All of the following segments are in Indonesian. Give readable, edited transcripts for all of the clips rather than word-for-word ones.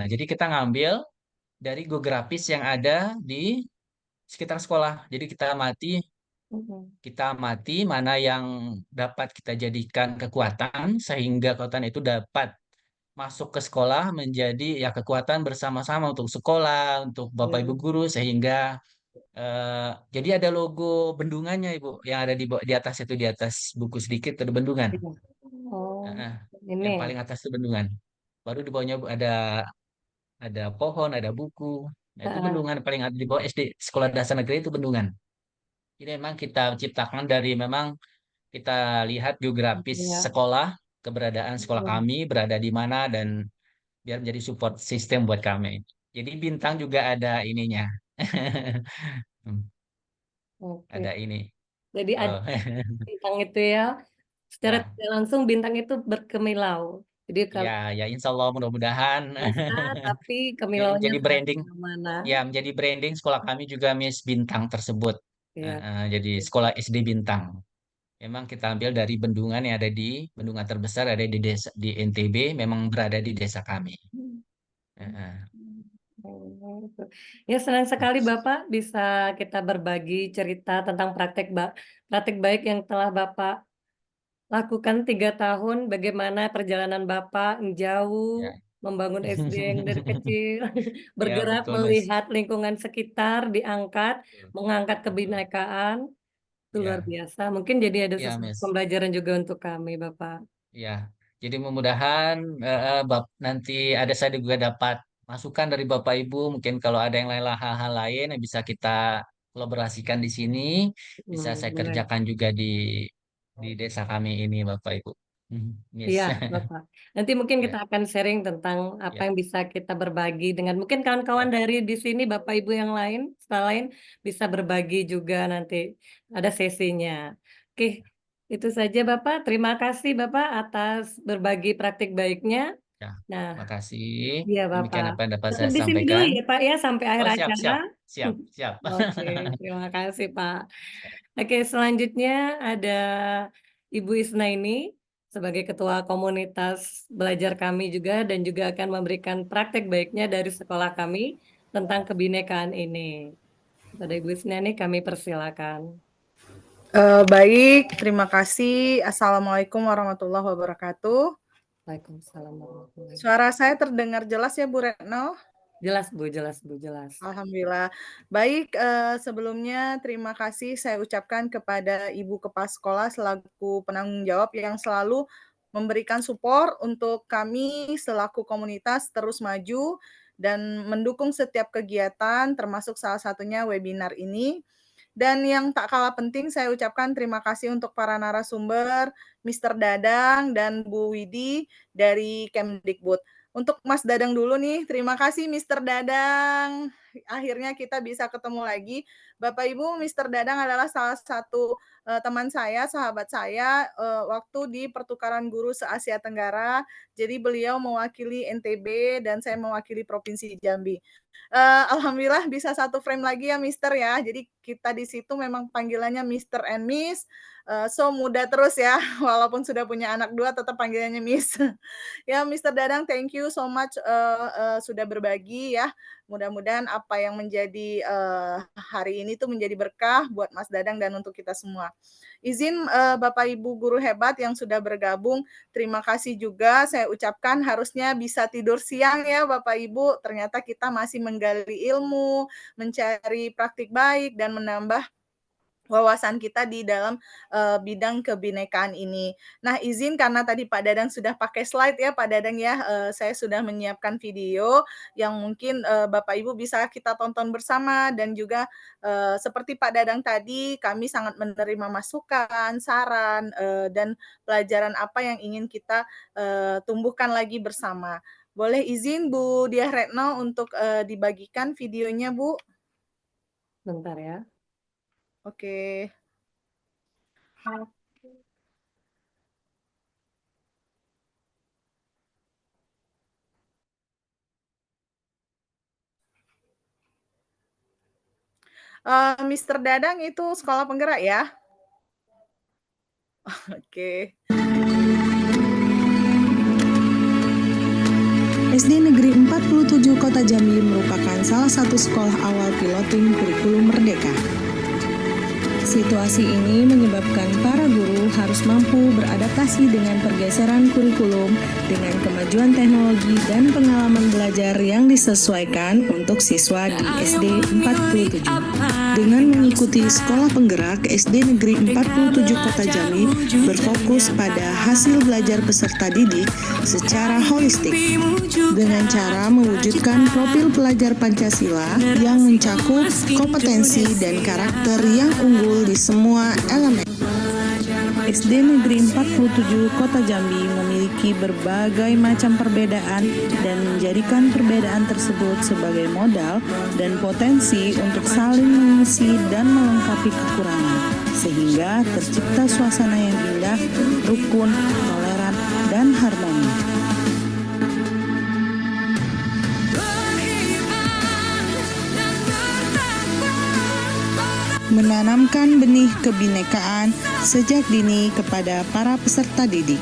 Jadi kita ngambil dari geografis yang ada di sekitar sekolah. Jadi Mhm. kita amati mana yang dapat kita jadikan kekuatan sehingga kekuatan itu dapat masuk ke sekolah menjadi ya kekuatan bersama-sama untuk sekolah, untuk Bapak Ibu Ya. guru sehingga jadi ada logo bendungannya Ibu yang ada di atas itu di atas buku sedikit ada bendungan. Iya. Oh, Heeh. ini Yang ya. paling atas itu bendungan. Baru di bawahnya ada pohon, ada buku. Nah, itu Heeh. bendungan paling ada di bawah SD Sekolah Dasar Negeri itu bendungan. Jadi memang kita ciptakan dari memang kita lihat geografis Ya. sekolah, keberadaan sekolah Ya. kami berada di mana dan biar menjadi support sistem buat kami. Jadi bintang juga ada ininya. Oke. Ada ini. Jadi ada Oh, bintang itu ya. Secara ya, tidak langsung bintang itu berkemilau. Jadi ya, kalau ya, Insya Allah mudah-mudahan bisa, tapi jadi kemilaunya jadi sangat branding, mana. ya menjadi branding sekolah kami juga Miss Bintang tersebut. Ya. Jadi sekolah SD Bintang. Memang kita ambil dari bendungan yang ada di bendungan terbesar ada di desa di NTB, memang berada di desa kami. Heeh. Ya, senang sekali Bapak bisa kita berbagi cerita tentang praktek baik yang telah Bapak lakukan 3 tahun, bagaimana perjalanan Bapak yang jauh, Ya, membangun SD yang dari kecil, ya bergerak betul Mas. melihat lingkungan sekitar, diangkat, Betul, mengangkat betul. kebinekaan, itu luar Ya, biasa. Mungkin jadi ada ya sesuatu Miss. pembelajaran juga untuk kami, Bapak. Ya, jadi mudah-mudahan nanti ada saya juga dapat masukan dari Bapak Ibu. Mungkin kalau ada yang lain hal-hal lain yang bisa kita kolaborasikan di sini, bisa saya Boleh. kerjakan juga di desa kami ini, Bapak Ibu. Mhm, Miss. Iya, Bapak. Nanti mungkin kita Ya, akan sharing tentang apa ya, yang bisa kita berbagi dengan mungkin kawan-kawan ya, dari di sini, Bapak Ibu yang lain, lain bisa berbagi juga nanti ada sesinya. Oke, itu saja Bapak. Terima kasih Bapak atas berbagi praktik baiknya. ya. Nah, Makasih. iya Demikian Bapak. apa yang dapat Tetap saya di sini dulu sampaikan. ya Pak ya sampai akhir Oh, siap, acara. siap, siap, siap. Oke, terima kasih Pak. Oke, selanjutnya ada Ibu Isnaini sebagai ketua komunitas belajar kami juga dan juga akan memberikan praktek baiknya dari sekolah kami tentang kebinekaan ini. Pada Ibu Isnaini kami persilakan. Baik, terima kasih. Assalamualaikum warahmatullahi wabarakatuh. Waalaikumsalam warahmatullahi wabarakatuh. Suara saya terdengar jelas ya, Bu Retno? Jelas Bu, jelas Bu, jelas. Alhamdulillah. Baik, sebelumnya terima kasih saya ucapkan kepada Ibu Kepala Sekolah selaku penanggung jawab yang selalu memberikan support untuk kami selaku komunitas terus maju dan mendukung setiap kegiatan termasuk salah satunya webinar ini. Dan yang tak kalah penting saya ucapkan terima kasih untuk para narasumber, Mr. Dadang dan Bu Widi dari Kemdikbud. Untuk Mas Dadang dulu nih, terima kasih Mr. Dadang. Akhirnya kita bisa ketemu lagi. Bapak Ibu, Mr. Dadang adalah salah satu teman saya, sahabat saya waktu di pertukaran guru se-Asia Tenggara. Jadi beliau mewakili NTB dan saya mewakili Provinsi Jambi. Alhamdulillah bisa satu frame lagi ya Mister ya. Jadi kita di situ memang panggilannya Mister and Miss. So muda terus ya, walaupun sudah punya anak 2 tetap panggilannya Miss. Ya Mister Dadang, thank you so much sudah berbagi ya. Mudah-mudahan apa yang menjadi hari ini tuh menjadi berkah buat Mas Dadang dan untuk kita semua. Izin Bapak Ibu guru hebat yang sudah bergabung, terima kasih juga saya ucapkan harusnya bisa tidur siang ya Bapak Ibu. Ternyata kita masih menggali ilmu, mencari praktik baik dan menambah wawasan kita di dalam bidang kebinekaan ini. Nah, izin karena tadi Pak Dadang sudah pakai slide ya Pak Dadang ya, saya sudah menyiapkan video yang mungkin Bapak Ibu bisa kita tonton bersama dan juga seperti Pak Dadang tadi kami sangat menerima masukan, saran dan pelajaran apa yang ingin kita tumbuhkan lagi bersama. Boleh izin Bu Diah Retno untuk dibagikan videonya Bu? Bentar ya. Oke. Mister Dadang itu sekolah penggerak ya? Oke. SD 47 Kota Jambi merupakan salah satu sekolah awal piloting kurikulum Merdeka. Situasi ini menyebabkan para guru harus mampu beradaptasi dengan pergeseran kurikulum dengan kemajuan teknologi dan pengalaman belajar yang disesuaikan untuk siswa di SD 47. Dengan mengikuti sekolah penggerak, SD Negeri 47 Kota Jambi berfokus pada hasil belajar peserta didik secara holistik dengan cara mewujudkan profil pelajar Pancasila yang mencakup kompetensi dan karakter yang unggul di semua elemen. SD Negeri 47 Kota Jambi memiliki berbagai macam perbedaan dan menjadikan perbedaan tersebut sebagai modal dan potensi untuk saling mengisi dan melengkapi kekurangan, sehingga tercipta suasana yang indah, rukun, toleran, dan harmoni. Menanamkan benih kebinekaan sejak dini kepada para peserta didik.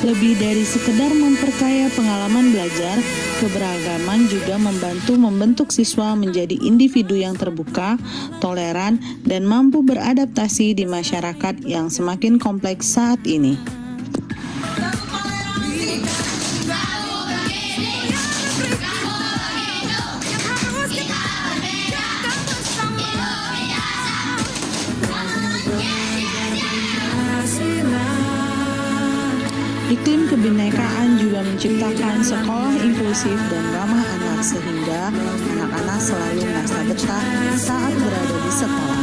Lebih dari sekedar memperkaya pengalaman belajar, keberagaman juga membentuk siswa menjadi individu yang terbuka, toleran, dan mampu beradaptasi di masyarakat yang semakin kompleks saat ini. Iklim kebinekaan juga menciptakan sekolah inklusif dan ramah anak sehingga anak-anak selalu merasa betah saat berada di sekolah.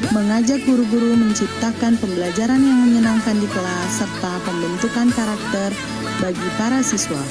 Mengajak guru-guru menciptakan pembelajaran yang menyenangkan di kelas serta pembentukan karakter bagi para siswa.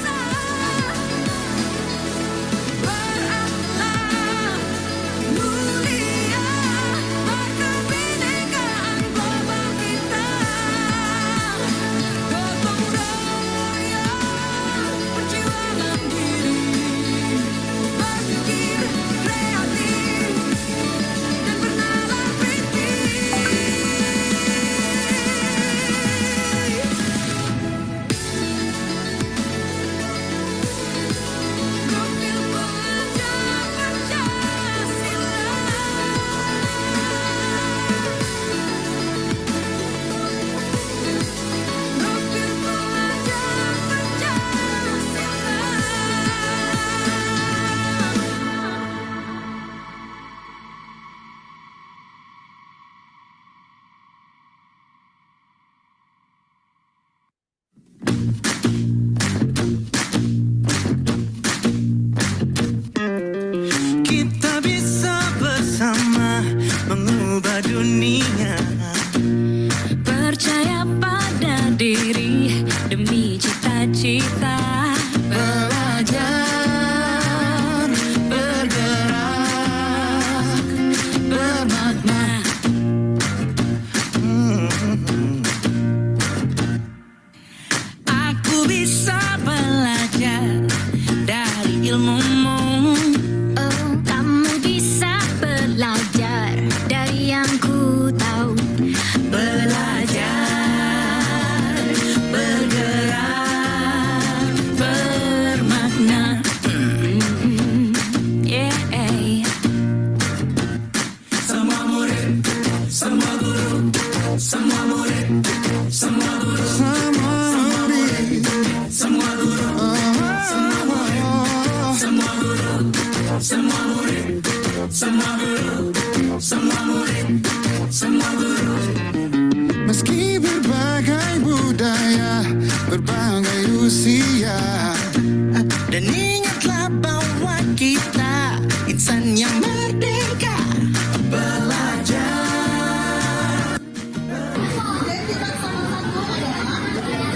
Percaya pada diri demi cita-cita. Belajar, bergerak, bermakna. Aku bisa belajar dari ilmumu. Oh, kamu bisa belajar dari yang ku tahu. Belajar, bergerak, bermakna. Yeah. Semua murid, semua guru, semua murid, semua guru, semua murid, semua guru, semua murid, semua guru, semua murid, semua guru, semua murid, semua guru. Meski berbagai budaya, berbagai usia, Dan ingatlah bahwa kita insan yang merdeka. Belajar. Identitas salah satu adalah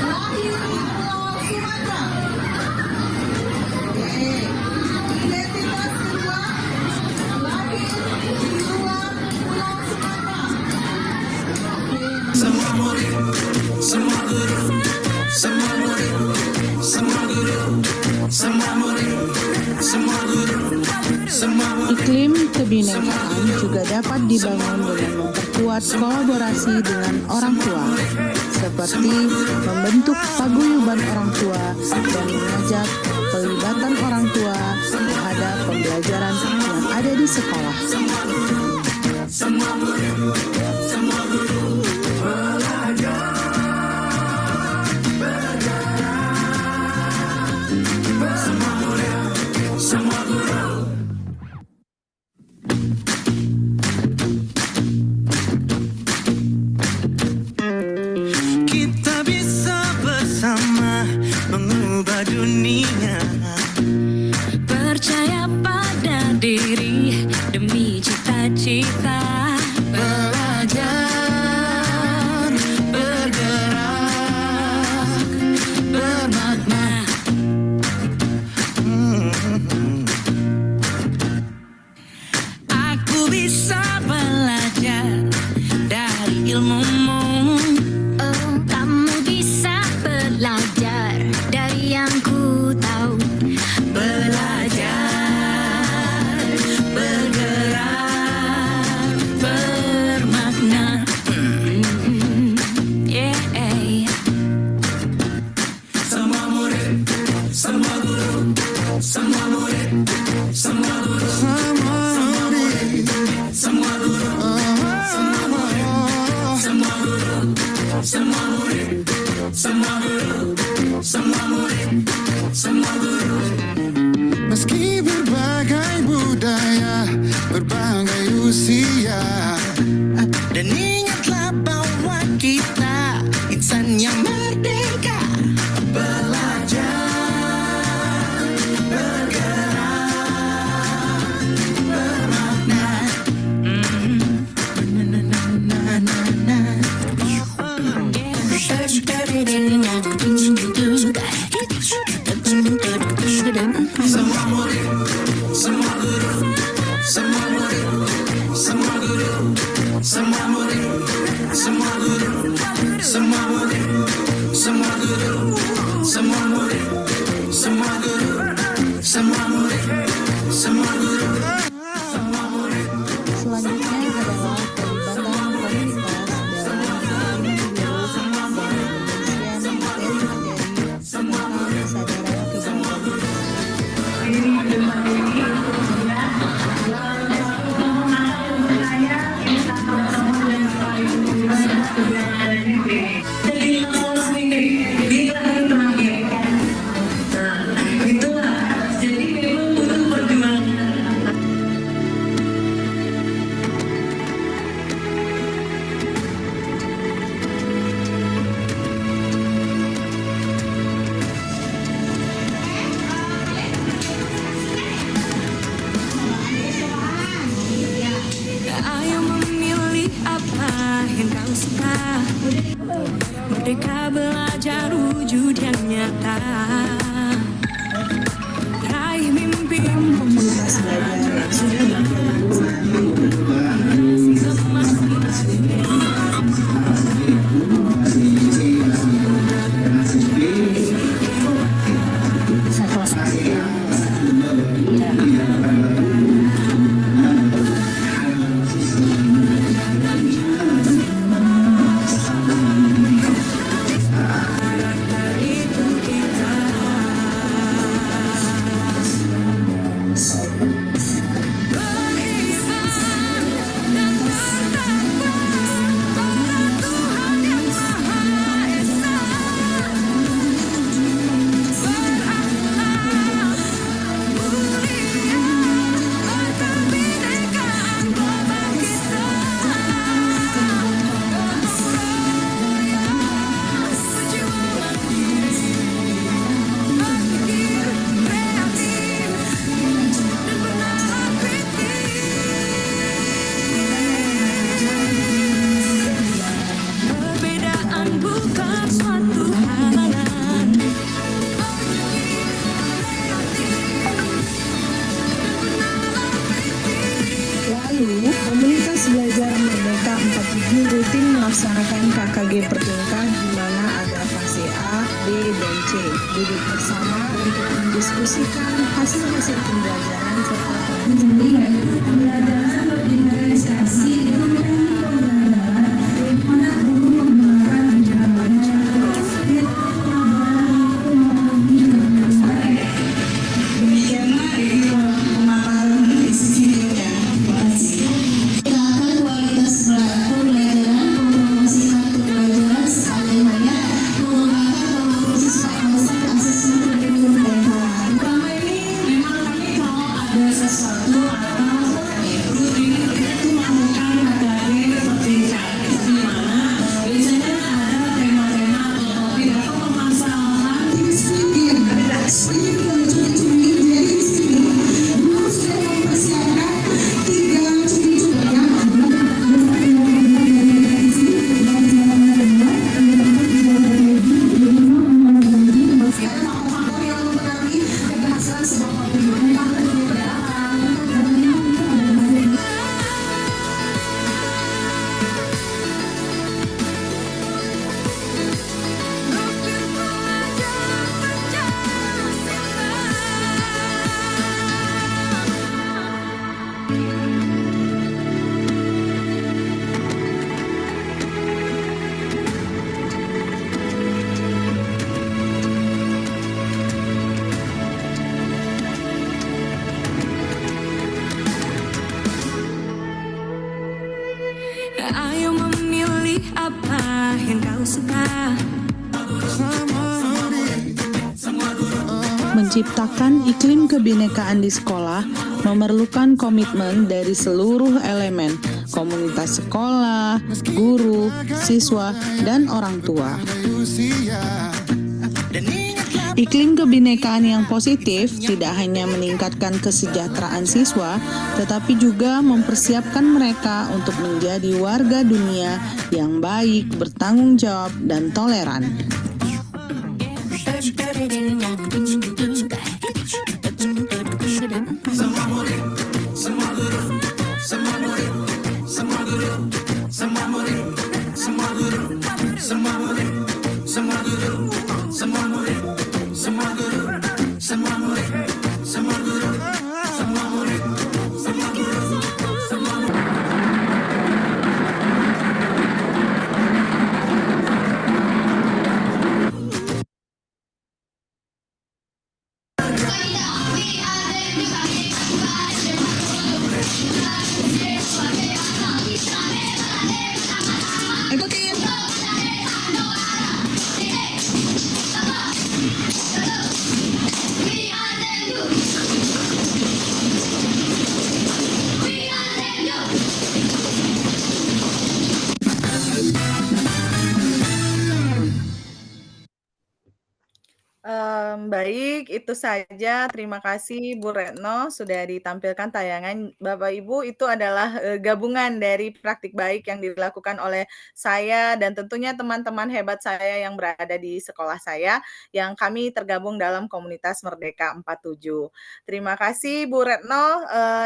lahir di Pulau Sumatera. Oke. Identitas kedua Iklim kebinekaan juga dapat dibangun dengan memperkuat kolaborasi dengan orang tua, seperti membentuk paguyuban orang tua dan mengajak pelibatan orang tua terhadap pembelajaran yang ada di sekolah. Kita bisa bersama mengubah dunia. Percaya pada diri demi cita-cita. Belajar, bergerak, bermakna. Aku bisa belajar dari ilmumu. Oh, kamu bisa belajar dari yang ku tahu. Belajar, bergerak, bermakna. Yeah. Semua murid, semua guru, semua murid, semua guru, Semua murid, semua guru, semua guru, semua murid, semua guru, semua murid, semua guru. meski berbagai budaya, berbagai usia. Dan ingatlah bahwa kita insan yang merdeka. Belajar, bergerak, bermakna. Semua murid, semua guru, semua murid, semua guru, semua murid, semua guru, semua murid, semua guru, semua murid, semua guru, semua murid, semua guru, semua murid. Selanjutnya adalah pelibatan komunitas dalam guru dan pengisian materi-materi tentang kesadaran kebangsaan. Ayo memilih apa yang kau suka. Merdeka belajar wujud yang nyata. Raih mimpimu. Komunitas belajar yang sudah melaksanakan KKG pertingkat di mana ada fase A, B, dan C. Duduk bersama untuk mendiskusikan hasil-hasil pembelajaran serta satu atau rutin itu melakukan materi seperti di mana biasanya ada tema-tema atau topik atau permasalahan yang Ayo memilih apa yang kau suka. Menciptakan iklim kebinekaan di sekolah memerlukan komitmen dari seluruh elemen, komunitas sekolah, guru, siswa, dan orang tua. Iklim kebinekaan yang positif tidak hanya meningkatkan kesejahteraan siswa, tetapi juga mempersiapkan mereka untuk menjadi warga dunia yang baik, bertanggung jawab, dan toleran. Baik, itu saja. Terima kasih Bu Retno sudah ditampilkan tayangan. Bapak Ibu, itu adalah gabungan dari praktik baik yang dilakukan oleh saya dan tentunya teman-teman hebat saya yang berada di sekolah saya, yang kami tergabung dalam komunitas Merdeka 47. Terima kasih Bu Retno.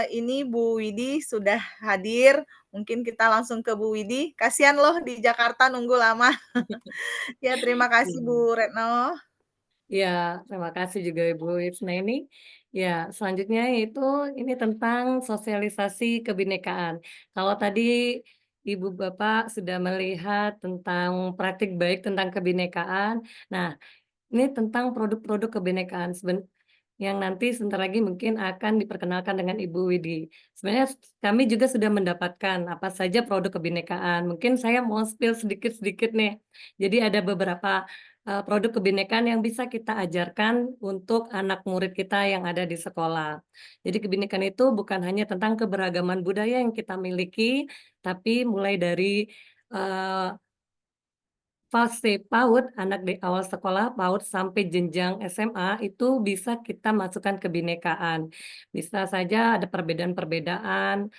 Ini Bu Widi sudah hadir. Mungkin kita langsung ke Bu Widi. Kasihan loh di Jakarta nunggu lama. Ya, terima kasih Bu Retno. Ya, terima kasih juga Ibu Wisna ini. Ya, selanjutnya itu ini tentang sosialisasi kebinekaan. Kalau tadi Ibu Bapak sudah melihat tentang praktik baik tentang kebinekaan. Nah, ini tentang produk-produk kebinekaan yang nanti sebentar lagi mungkin akan diperkenalkan dengan Ibu Widi. Sebenarnya kami juga sudah mendapatkan apa saja produk kebinekaan. Mungkin saya mau spill sedikit-sedikit nih. Jadi ada beberapa produk kebinekaan yang bisa kita ajarkan untuk anak murid kita yang ada di sekolah. Jadi kebinekaan itu bukan hanya tentang keberagaman budaya yang kita miliki, tapi mulai dari fase PAUD, anak di awal sekolah PAUD sampai jenjang SMA itu bisa kita masukkan kebinekaan. Bisa saja ada perbedaan-perbedaan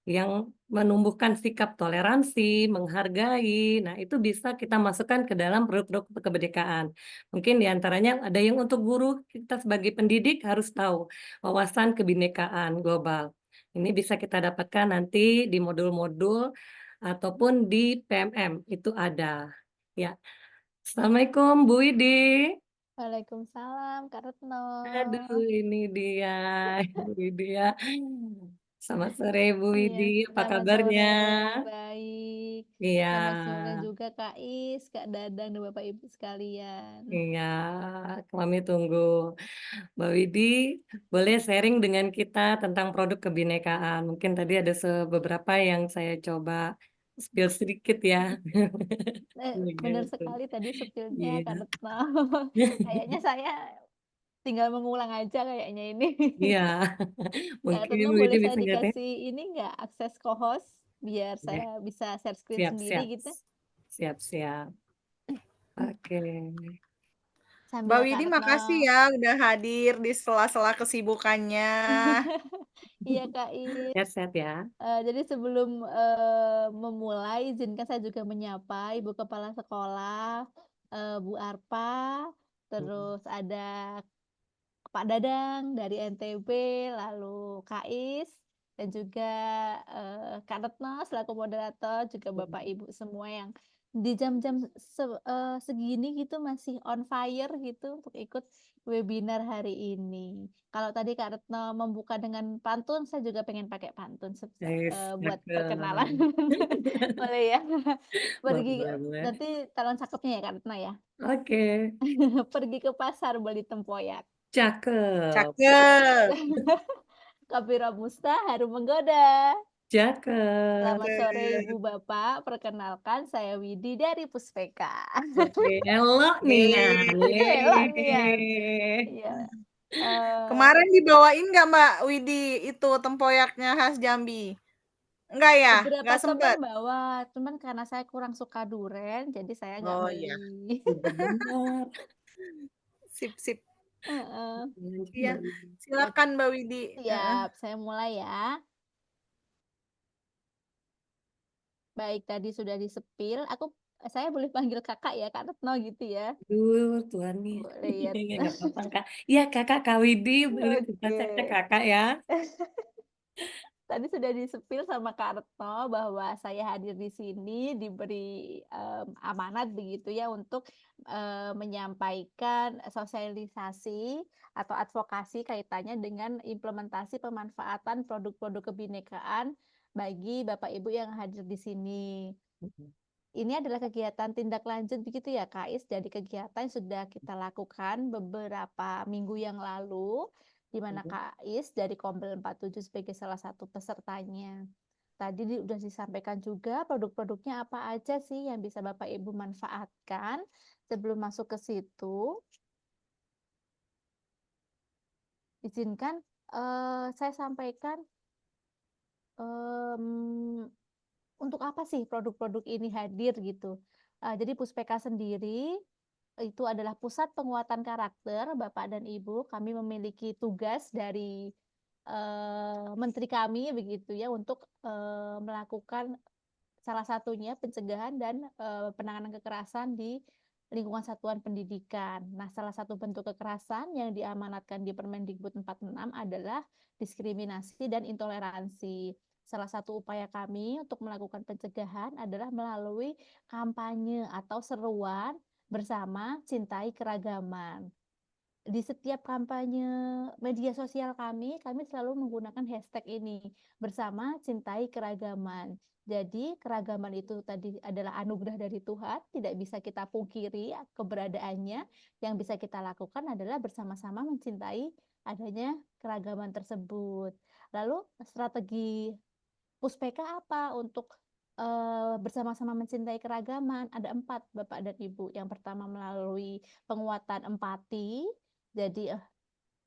yang menumbuhkan sikap toleransi, menghargai. Nah, itu bisa kita masukkan ke dalam produk-produk kebinekaan. Mungkin diantaranya ada yang untuk guru, kita sebagai pendidik harus tahu wawasan kebinekaan global. Ini bisa kita dapatkan nanti di modul-modul ataupun di PMM, itu ada. Ya, Assalamualaikum Bu Widi. Waalaikumsalam Kak Retno. Aduh, ini dia, Bu Widi ya. Selamat sore Bu Iya, Widi, apa selamat kabarnya? sore. Baik. Iya, Selamat sore juga Kak Is, Kak Dadang, dan Bapak Ibu sekalian. iya, kami tunggu. Mbak Widi, boleh sharing dengan kita tentang produk kebinekaan. Mungkin tadi ada beberapa yang saya coba spill sedikit ya. Benar Gitu. sekali tadi Iya. spillnya Kak Retno. Kayaknya saya tinggal mengulang aja kayaknya ini. Iya, Kak mungkin Retno Bu Widi boleh saya bisa nggak teh? dikasih ini nggak akses co-host biar Ya, saya bisa share screen siap-siap. sendiri gitu Siap-siap. Oke. Mbak sambil Kak Widi Retno. makasih ya udah hadir di sela-sela kesibukannya. Iya Kak Is. Sehat-sehat ya. Jadi sebelum memulai, izinkan saya juga menyapa Ibu Kepala Sekolah, Bu Arpa, terus ada Pak Dadang dari NTB, lalu Kak Is, dan juga Kak Retno selaku moderator, juga Bapak Ibu semua yang di jam-jam segini gitu masih on fire gitu untuk ikut webinar hari ini. Kalau tadi Kak Retno membuka dengan pantun, saya juga pengen pakai pantun buat perkenalan. Boleh ya? Pergi Boleh. nanti calon cakepnya ya Kak Retno ya. Oke. Pergi ke pasar beli tempoyak. Cakep. Cakep. Kopi robusta harum menggoda. Cakep. Selamat sore Ibu Bapak, perkenalkan saya Widi dari Puspeka. Oke, elok Nian. Elok Nian. Iya. Kemarin dibawain nggak Mbak Widi itu tempoyaknya khas Jambi? Enggak ya? Beberapa Nggak teman sempet? bawa, cuman karena saya kurang suka duren, jadi saya nggak Oh beli. iya. Benar. Sip. Heeh. Iya, silakan Mbak Widi. Siap, saya mulai ya. Baik, tadi sudah disepil. Saya boleh panggil kakak ya, Kak Retno gitu ya. Duh, Tuhan nih. Boleh ya. Nggak apa-apa, Kak. Iya, Kakak Kak Widi, boleh bukan saya Oke. Kakak ya. Tadi sudah disepil sama Kak Retno bahwa saya hadir di sini diberi amanat begitu ya untuk menyampaikan sosialisasi atau advokasi kaitannya dengan implementasi pemanfaatan produk-produk kebinekaan bagi Bapak Ibu yang hadir di sini. Ini adalah kegiatan tindak lanjut begitu ya Kak Is, dari kegiatan yang sudah kita lakukan beberapa minggu yang lalu, di mana Kak Is dari Kombel 47 sebagai salah satu pesertanya. Tadi sudah disampaikan juga produk-produknya apa aja sih yang bisa Bapak Ibu manfaatkan. Sebelum masuk ke situ, izinkan saya sampaikan untuk apa sih produk-produk ini hadir gitu. Jadi Puspeka sendiri itu adalah pusat penguatan karakter Bapak dan Ibu. Kami memiliki tugas dari menteri kami begitu ya untuk melakukan salah satunya pencegahan dan penanganan kekerasan di lingkungan satuan pendidikan. Nah, salah satu bentuk kekerasan yang diamanatkan di Permendikbud 46 adalah diskriminasi dan intoleransi. Salah satu upaya kami untuk melakukan pencegahan adalah melalui kampanye atau seruan bersama cintai keragaman. Di setiap kampanye media sosial kami selalu menggunakan hashtag ini, bersama cintai keragaman. Jadi keragaman itu tadi adalah anugerah dari Tuhan, tidak bisa kita pungkiri keberadaannya. Yang bisa kita lakukan adalah bersama-sama mencintai adanya keragaman tersebut. Lalu strategi Puspeka apa untuk bersama-sama mencintai keragaman? Ada 4 Bapak dan Ibu. Yang pertama melalui penguatan empati, jadi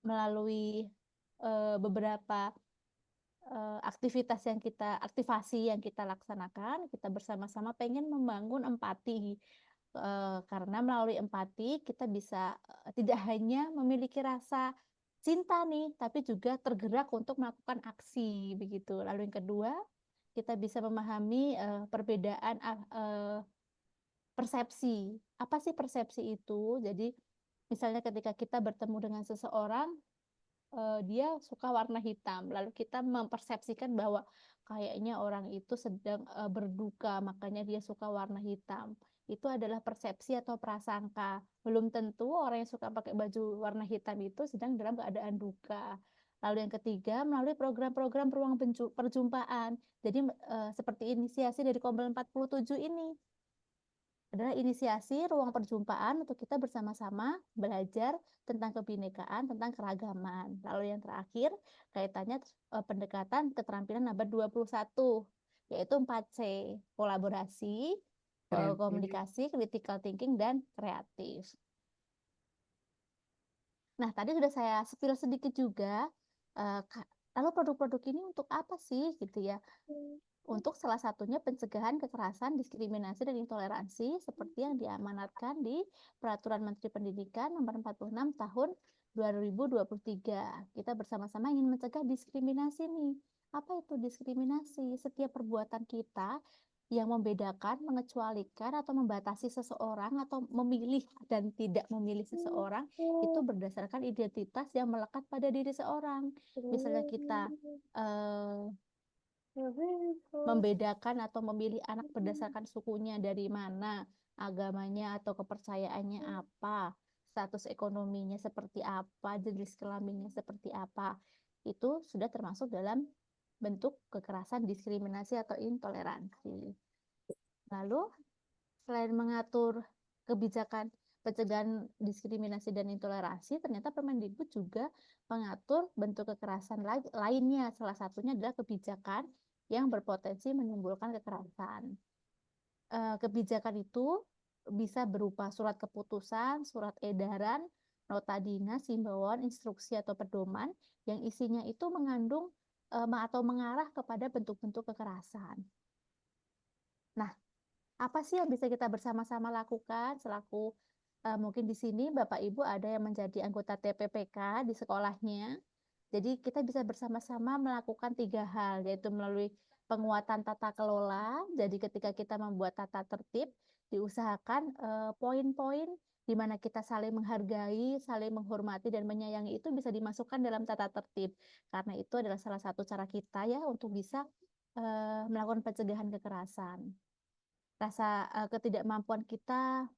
melalui beberapa aktivasi yang kita laksanakan, kita bersama-sama pengen membangun empati. Karena melalui empati kita bisa tidak hanya memiliki rasa cinta nih, tapi juga tergerak untuk melakukan aksi begitu. Lalu yang kedua, kita bisa memahami perbedaan persepsi. Apa sih persepsi itu? Jadi misalnya ketika kita bertemu dengan seseorang, dia suka warna hitam, lalu kita mempersepsikan bahwa kayaknya orang itu sedang berduka, makanya dia suka warna hitam. Itu adalah persepsi atau prasangka. Belum tentu orang yang suka pakai baju warna hitam itu sedang dalam keadaan duka. Lalu yang ketiga, melalui program-program ruang perjumpaan. Jadi seperti inisiasi dari Kombel 47 ini adalah inisiasi ruang perjumpaan untuk kita bersama-sama belajar tentang kebinekaan, tentang keragaman. Lalu yang terakhir, kaitannya pendekatan keterampilan abad 21, yaitu 4C, kolaborasi, komunikasi, critical thinking, dan kreatif. Nah, tadi sudah saya spill sedikit juga. Lalu produk-produk ini untuk apa sih, gitu ya? Untuk salah satunya pencegahan kekerasan, diskriminasi, dan intoleransi seperti yang diamanatkan di Peraturan Menteri Pendidikan Nomor 46 Tahun 2023. Kita bersama-sama ingin mencegah diskriminasi nih. Apa itu diskriminasi? Setiap perbuatan kita yang membedakan, mengecualikan, atau membatasi seseorang, atau memilih dan tidak memilih seseorang, itu berdasarkan identitas yang melekat pada diri seorang. Misalnya kita membedakan atau memilih anak berdasarkan sukunya dari mana, agamanya atau kepercayaannya apa, status ekonominya seperti apa, jenis kelaminnya seperti apa, itu sudah termasuk dalam bentuk kekerasan, diskriminasi, atau intoleransi. Lalu, selain mengatur kebijakan pencegahan diskriminasi dan intoleransi, ternyata Permendikbud juga mengatur bentuk kekerasan lainnya. Salah satunya adalah kebijakan yang berpotensi menimbulkan kekerasan. Kebijakan itu bisa berupa surat keputusan, surat edaran, nota dinas, himbauan, instruksi, atau pedoman yang isinya itu mengandung atau mengarah kepada bentuk-bentuk kekerasan. Nah, apa sih yang bisa kita bersama-sama lakukan selaku mungkin di sini Bapak Ibu ada yang menjadi anggota TPPK di sekolahnya. Jadi kita bisa bersama-sama melakukan 3 hal, yaitu melalui penguatan tata kelola. Jadi ketika kita membuat tata tertib, diusahakan poin-poin di mana kita saling menghargai, saling menghormati, dan menyayangi itu bisa dimasukkan dalam tata tertib. Karena itu adalah salah satu cara kita ya untuk bisa melakukan pencegahan kekerasan. Rasa ketidakmampuan kita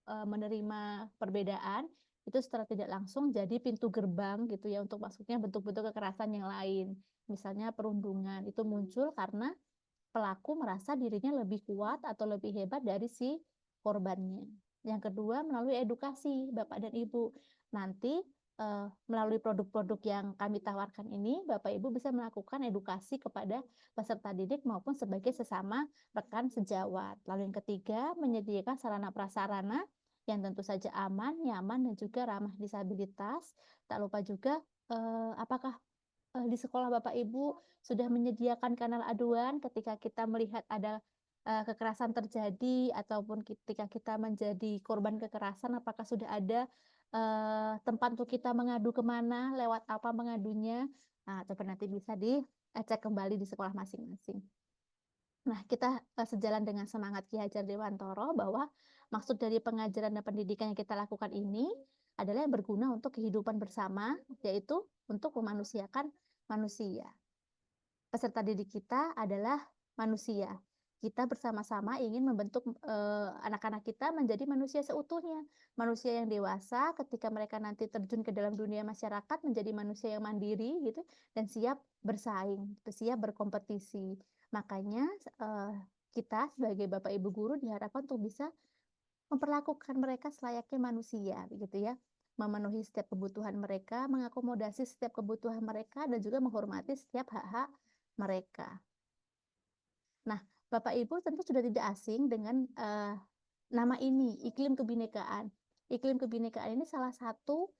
menerima perbedaan itu secara tidak langsung jadi pintu gerbang gitu ya untuk masuknya bentuk-bentuk kekerasan yang lain. Misalnya perundungan itu muncul karena pelaku merasa dirinya lebih kuat atau lebih hebat dari si korbannya. Yang kedua, melalui edukasi Bapak dan Ibu. Nanti melalui produk-produk yang kami tawarkan ini, Bapak Ibu bisa melakukan edukasi kepada peserta didik maupun sebagai sesama rekan sejawat. Lalu yang ketiga, menyediakan sarana prasarana yang tentu saja aman, nyaman, dan juga ramah disabilitas. Tak lupa juga apakah di sekolah Bapak Ibu sudah menyediakan kanal aduan ketika kita melihat ada kekerasan terjadi ataupun ketika kita menjadi korban kekerasan, apakah sudah ada tempat untuk kita mengadu kemana, lewat apa mengadunya. Nah, coba nanti bisa dicek kembali di sekolah masing-masing. Nah, kita sejalan dengan semangat Ki Hajar Dewantoro bahwa maksud dari pengajaran dan pendidikan yang kita lakukan ini adalah yang berguna untuk kehidupan bersama, yaitu untuk memanusiakan manusia. Peserta didik kita adalah manusia. Kita bersama-sama ingin membentuk anak-anak kita menjadi manusia seutuhnya. Manusia yang dewasa ketika mereka nanti terjun ke dalam dunia masyarakat menjadi manusia yang mandiri gitu dan siap bersaing, siap berkompetisi. Makanya kita sebagai Bapak Ibu guru diharapkan untuk bisa memperlakukan mereka selayaknya manusia, begitu ya. Memenuhi setiap kebutuhan mereka, mengakomodasi setiap kebutuhan mereka, dan juga menghormati setiap hak-hak mereka. Nah, Bapak Ibu tentu sudah tidak asing dengan nama ini, iklim kebinekaan. Iklim kebinekaan ini salah satu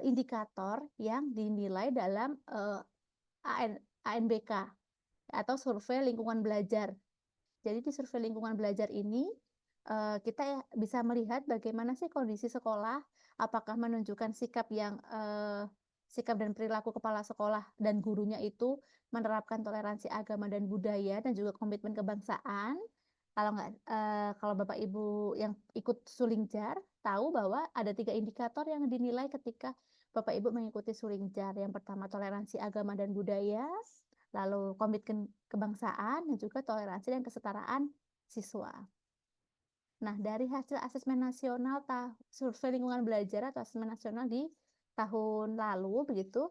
indikator yang dinilai dalam ANBK atau survei lingkungan belajar. Jadi di survei lingkungan belajar ini kita bisa melihat bagaimana sih kondisi sekolah, apakah menunjukkan sikap dan perilaku kepala sekolah dan gurunya itu menerapkan toleransi agama dan budaya dan juga komitmen kebangsaan. Kalau Bapak Ibu yang ikut Sulingjar tahu bahwa ada 3 indikator yang dinilai ketika Bapak Ibu mengikuti Sulingjar. Yang pertama toleransi agama dan budaya, lalu komitmen kebangsaan, dan juga toleransi dan kesetaraan siswa. Nah, dari hasil asesmen nasional survei lingkungan belajar atau asesmen nasional di tahun lalu begitu,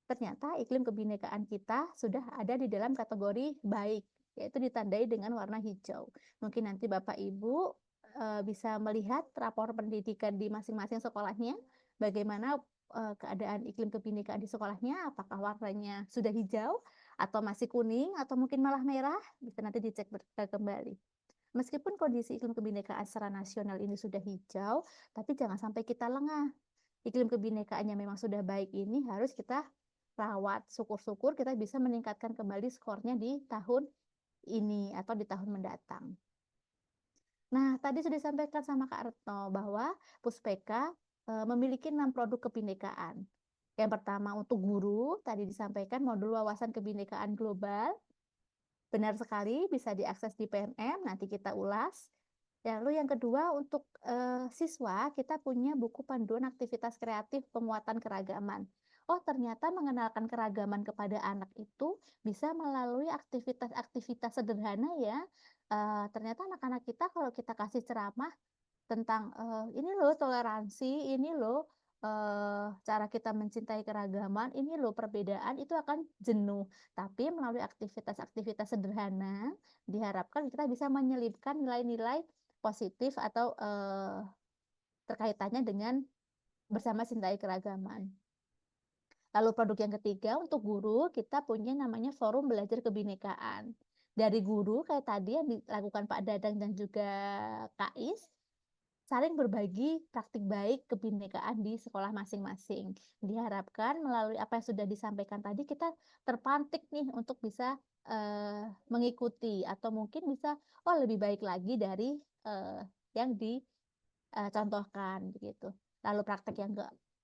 ternyata iklim kebinekaan kita sudah ada di dalam kategori baik, yaitu ditandai dengan warna hijau. Mungkin nanti Bapak Ibu bisa melihat rapor pendidikan di masing-masing sekolahnya, bagaimana keadaan iklim kebinekaan di sekolahnya, apakah warnanya sudah hijau, atau masih kuning, atau mungkin malah merah, bisa nanti dicek kembali. Meskipun kondisi iklim kebinekaan secara nasional ini sudah hijau, tapi jangan sampai kita lengah. iklim kebinekaannya memang sudah baik ini harus kita rawat. Syukur-syukur kita bisa meningkatkan kembali skornya di tahun ini atau di tahun mendatang. Nah, tadi sudah disampaikan sama Kak Retno bahwa Puspeka memiliki 6 produk kebinekaan. Yang pertama untuk guru, tadi disampaikan modul wawasan kebinekaan global. Benar sekali, bisa diakses di PMM, nanti kita ulas. Lalu yang kedua untuk siswa, kita punya buku panduan aktivitas kreatif penguatan keragaman. Oh, ternyata mengenalkan keragaman kepada anak itu bisa melalui aktivitas-aktivitas sederhana ya. Ternyata anak-anak kita kalau kita kasih ceramah tentang ini loh toleransi, ini loh cara kita mencintai keragaman, ini loh perbedaan, itu akan jenuh. Tapi melalui aktivitas-aktivitas sederhana, diharapkan kita bisa menyelipkan nilai-nilai positif atau terkaitannya dengan bersama cintai keragaman. Lalu produk yang ketiga untuk guru, kita punya namanya Forum Belajar Kebinekaan. Dari guru kayak tadi yang dilakukan Pak Dadang dan juga Kak Is, saling berbagi praktik baik kebinekaan di sekolah masing-masing. Diharapkan melalui apa yang sudah disampaikan tadi, kita terpantik nih untuk bisa mengikuti atau mungkin bisa lebih baik lagi dari yang dicontohkan begitu. Lalu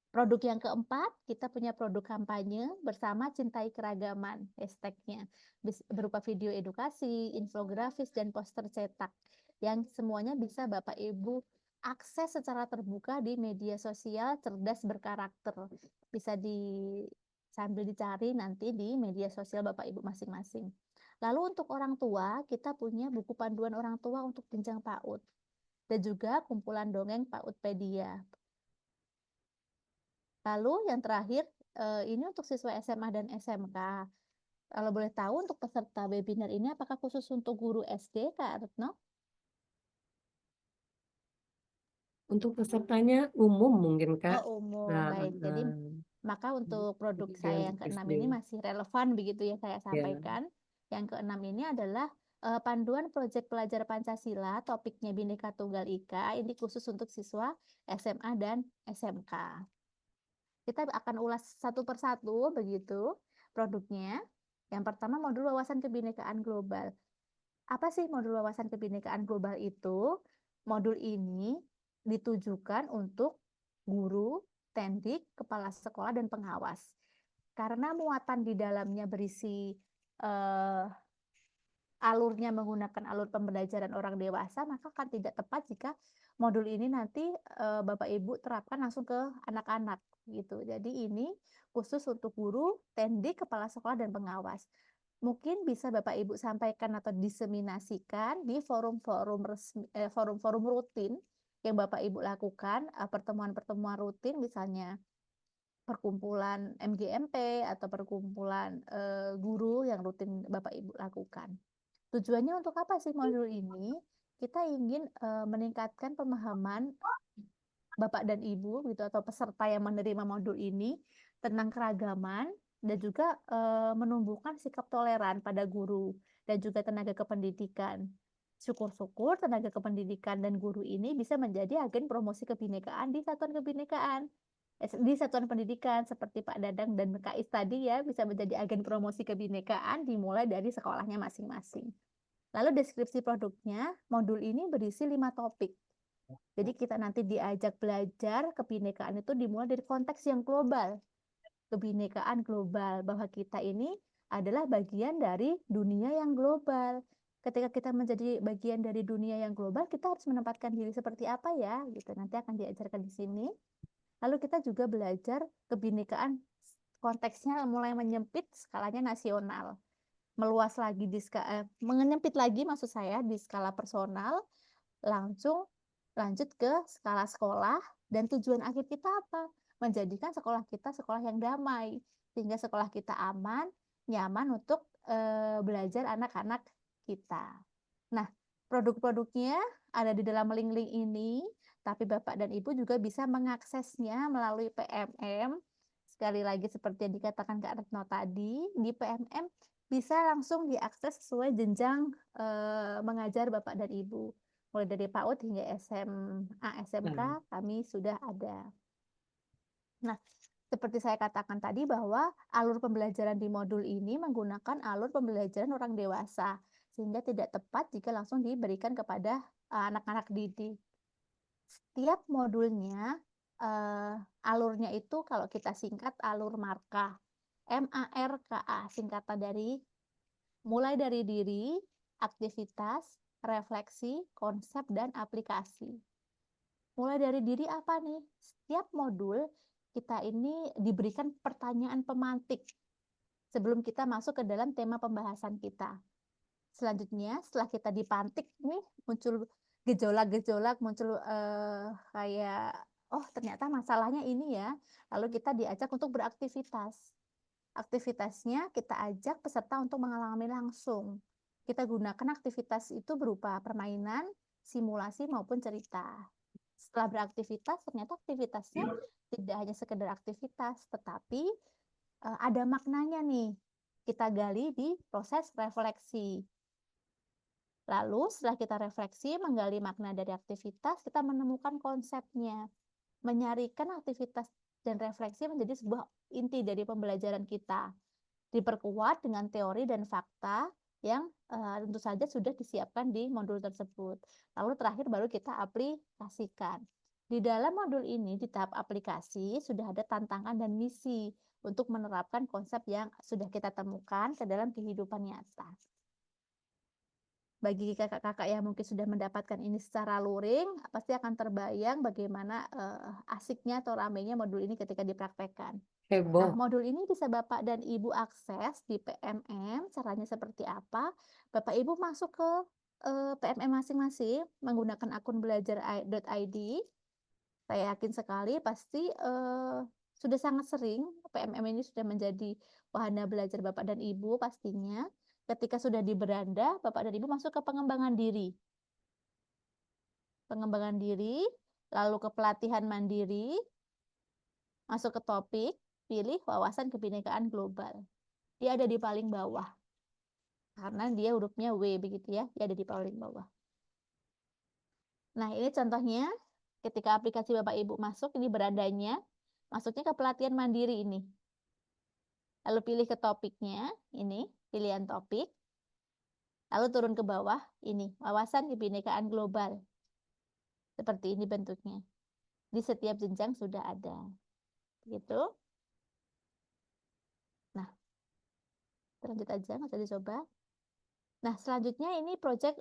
produk yang keempat, kita punya produk kampanye bersama cintai keragaman, hashtagnya berupa video edukasi, infografis, dan poster cetak yang semuanya bisa Bapak Ibu akses secara terbuka di media sosial cerdas berkarakter. Bisa sambil dicari nanti di media sosial Bapak Ibu masing-masing. Lalu untuk orang tua, kita punya buku panduan orang tua untuk jenjang PAUD dan juga kumpulan dongeng PAUDpedia. Lalu yang terakhir, ini untuk siswa SMA dan SMK. Kalau boleh tahu untuk peserta webinar ini apakah khusus untuk guru SD, Kak Retno? Untuk pesertanya umum mungkin, Kak. Oh, umum. Nah, Baik. Jadi maka untuk produk jadi saya yang untuk ke-6 SD. ini masih relevan begitu ya saya sampaikan. Yang ke-6 ini adalah panduan proyek pelajar Pancasila, topiknya Bhinneka Tunggal Ika, ini khusus untuk siswa SMA dan SMK. Kita akan ulas satu persatu begitu produknya. Yang pertama modul wawasan kebinekaan global. Apa sih modul wawasan kebinekaan global itu? Modul ini ditujukan untuk guru, tendik, kepala sekolah, dan pengawas. Karena muatan di dalamnya berisi alurnya menggunakan alur pembelajaran orang dewasa, maka akan tidak tepat jika modul ini nanti Bapak Ibu terapkan langsung ke anak-anak gitu. Jadi ini khusus untuk guru, tendik, kepala sekolah, dan pengawas. Mungkin bisa Bapak Ibu sampaikan atau diseminasikan di forum-forum resmi, forum-forum rutin yang Bapak Ibu lakukan, pertemuan-pertemuan rutin misalnya perkumpulan MGMP atau perkumpulan guru yang rutin Bapak Ibu lakukan. Tujuannya untuk apa sih modul ini? Kita ingin meningkatkan pemahaman Bapak dan Ibu gitu atau peserta yang menerima modul ini tentang keragaman dan juga menumbuhkan sikap toleran pada guru dan juga tenaga kependidikan. Syukur-syukur tenaga kependidikan dan guru ini bisa menjadi agen promosi kebinekaan di satuan kebinekaan. Di satuan pendidikan seperti Pak Dadang dan Kak Is tadi ya, bisa menjadi agen promosi kebinekaan dimulai dari sekolahnya masing-masing. Lalu deskripsi produknya, modul ini berisi 5 topik. Jadi kita nanti diajak belajar kebinekaan itu dimulai dari konteks yang global. Kebinekaan global, bahwa kita ini adalah bagian dari dunia yang global. Ketika kita menjadi bagian dari dunia yang global, kita harus menempatkan diri seperti apa ya? Gitu. Nanti akan diajarkan di sini. Lalu kita juga belajar kebinekaan konteksnya mulai menyempit, skalanya nasional. Meluas lagi menyempit lagi maksud saya di skala personal, langsung lanjut ke skala sekolah, dan tujuan akhir kita apa? Menjadikan sekolah kita sekolah yang damai, sehingga sekolah kita aman, nyaman untuk belajar anak-anak kita. Nah, produk-produknya ada di dalam link-link ini, tapi Bapak dan Ibu juga bisa mengaksesnya melalui PMM. Sekali lagi seperti yang dikatakan Kak Retno tadi, di PMM bisa langsung diakses sesuai jenjang mengajar Bapak dan Ibu. Mulai dari PAUD hingga SMA, SMK, kami sudah ada. Nah, seperti saya katakan tadi bahwa alur pembelajaran di modul ini menggunakan alur pembelajaran orang dewasa, sehingga tidak tepat jika langsung diberikan kepada anak-anak didik. Setiap modulnya, alurnya itu kalau kita singkat alur MARKA, MARKA, singkatan dari mulai dari diri, aktivitas, refleksi, konsep, dan aplikasi. Mulai dari diri apa nih? Setiap modul kita ini diberikan pertanyaan pemantik sebelum kita masuk ke dalam tema pembahasan kita. Selanjutnya, setelah kita dipantik nih, muncul gejolak-gejolak, muncul kayak, oh ternyata masalahnya ini ya. Lalu kita diajak untuk beraktivitas. Aktivitasnya kita ajak peserta untuk mengalami langsung. Kita gunakan aktivitas itu berupa permainan, simulasi, maupun cerita. Setelah beraktivitas, ternyata aktivitasnya tidak hanya sekedar aktivitas, tetapi ada maknanya nih. Kita gali di proses refleksi. Lalu setelah kita refleksi, menggali makna dari aktivitas, kita menemukan konsepnya. Menyarikan aktivitas dan refleksi menjadi sebuah inti dari pembelajaran kita. Diperkuat dengan teori dan fakta yang tentu saja sudah disiapkan di modul tersebut. Lalu terakhir baru kita aplikasikan. Di dalam modul ini, di tahap aplikasi, sudah ada tantangan dan misi untuk menerapkan konsep yang sudah kita temukan ke dalam kehidupan nyata. Bagi kakak-kakak yang mungkin sudah mendapatkan ini secara luring, pasti akan terbayang bagaimana asiknya atau ramainya modul ini ketika dipraktekkan. Nah, Heboh. modul ini bisa Bapak dan Ibu akses di PMM. Caranya seperti apa? Bapak Ibu masuk ke PMM masing-masing menggunakan akun belajar.id. Saya yakin sekali pasti sudah sangat sering PMM ini sudah menjadi wahana belajar Bapak dan Ibu pastinya. Ketika sudah di beranda, Bapak dan Ibu masuk ke pengembangan diri. Pengembangan diri, lalu ke pelatihan mandiri, masuk ke topik, pilih wawasan kebinekaan global. Dia ada di paling bawah. Karena dia hurufnya W begitu ya, dia ada di paling bawah. Nah, ini contohnya ketika aplikasi Bapak Ibu masuk, ini berandanya, masuknya ke pelatihan mandiri ini. Lalu pilih ke topiknya, ini, pilihan topik. Lalu turun ke bawah, ini, wawasan kebinekaan global. Seperti ini bentuknya. Di setiap jenjang sudah ada. Begitu. Nah, lanjut aja, nggak usah dicoba. Nah, selanjutnya ini proyek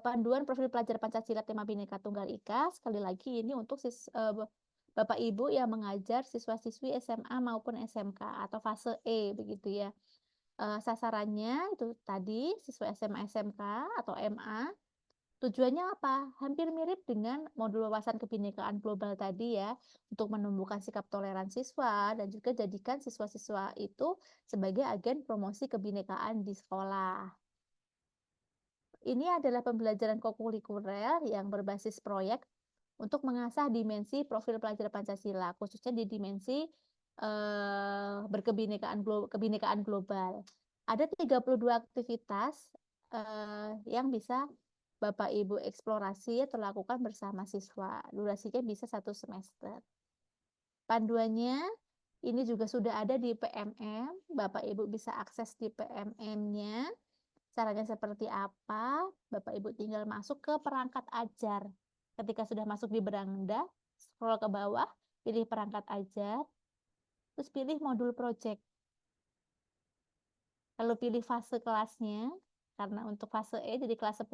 panduan profil pelajar Pancasila tema Bhinneka Tunggal Ika. Sekali lagi ini untuk Bapak Ibu yang mengajar siswa-siswi SMA maupun SMK atau fase E begitu ya. Sasarannya itu tadi siswa SMA SMK atau MA. Tujuannya apa? Hampir mirip dengan modul wawasan kebinekaan global tadi ya, untuk menumbuhkan sikap toleran siswa dan juga jadikan siswa-siswa itu sebagai agen promosi kebinekaan di sekolah. Ini adalah pembelajaran kokurikuler yang berbasis proyek untuk mengasah dimensi profil pelajar Pancasila, khususnya di dimensi kebinekaan global. Ada 32 aktivitas yang bisa Bapak Ibu eksplorasi atau lakukan bersama siswa. Durasinya bisa 1 semester. Panduannya ini juga sudah ada di PMM. Bapak Ibu bisa akses di PMM-nya. Caranya seperti apa? Bapak Ibu tinggal masuk ke perangkat ajar. Ketika sudah masuk di beranda, scroll ke bawah, pilih perangkat ajar, terus pilih modul project. Lalu pilih fase kelasnya, karena untuk fase E jadi kelas 10,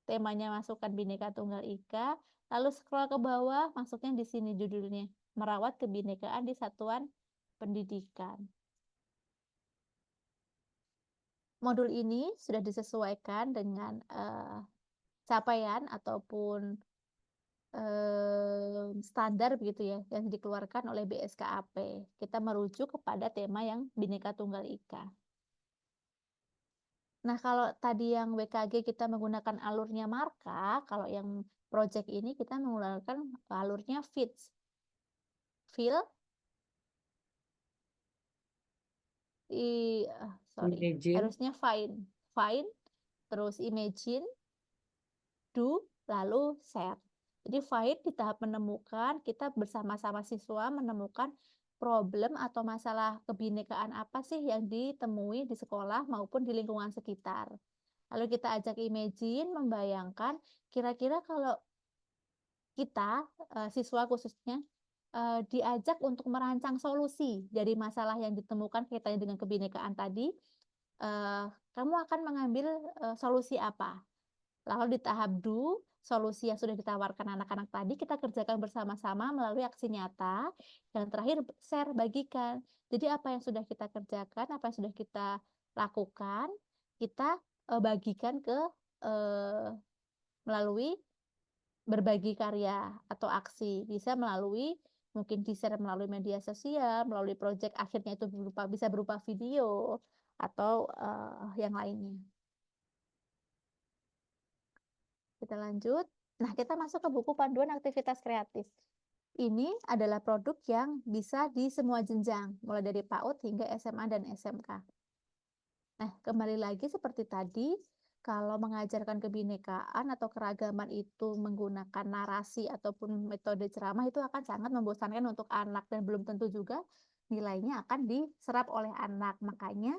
temanya masukkan Bhinneka Tunggal Ika, lalu scroll ke bawah, masuknya di sini judulnya, merawat kebinekaan di satuan pendidikan. Modul ini sudah disesuaikan dengan capaian ataupun standar begitu ya yang dikeluarkan oleh BSKAP. Kita merujuk kepada tema yang Bhinneka Tunggal Ika. Nah, kalau tadi yang WKG kita menggunakan alurnya MARKA, kalau yang project ini kita menggunakan alurnya FITS. Feel, harusnya find, terus imagine, do, lalu share. Jadi fight di tahap menemukan, kita bersama-sama siswa menemukan problem atau masalah kebinekaan apa sih yang ditemui di sekolah maupun di lingkungan sekitar. Lalu kita ajak imagine, membayangkan kira-kira kalau kita, siswa khususnya, diajak untuk merancang solusi dari masalah yang ditemukan kaitannya dengan kebinekaan tadi, kamu akan mengambil, solusi apa? Lalu di tahap do, solusi yang sudah ditawarkan anak-anak tadi kita kerjakan bersama-sama melalui aksi nyata. Yang terakhir share, bagikan. Jadi apa yang sudah kita kerjakan, apa yang sudah kita lakukan, kita bagikan ke melalui berbagi karya atau aksi. Bisa melalui mungkin di-share melalui media sosial, melalui proyek akhirnya itu bisa berupa video atau yang lainnya. Kita lanjut. Nah, kita masuk ke buku panduan aktivitas kreatif. Ini adalah produk yang bisa di semua jenjang, mulai dari PAUD hingga SMA dan SMK. Nah, kembali lagi seperti tadi, kalau mengajarkan kebinekaan atau keragaman itu menggunakan narasi ataupun metode ceramah itu akan sangat membosankan untuk anak dan belum tentu juga nilainya akan diserap oleh anak. Makanya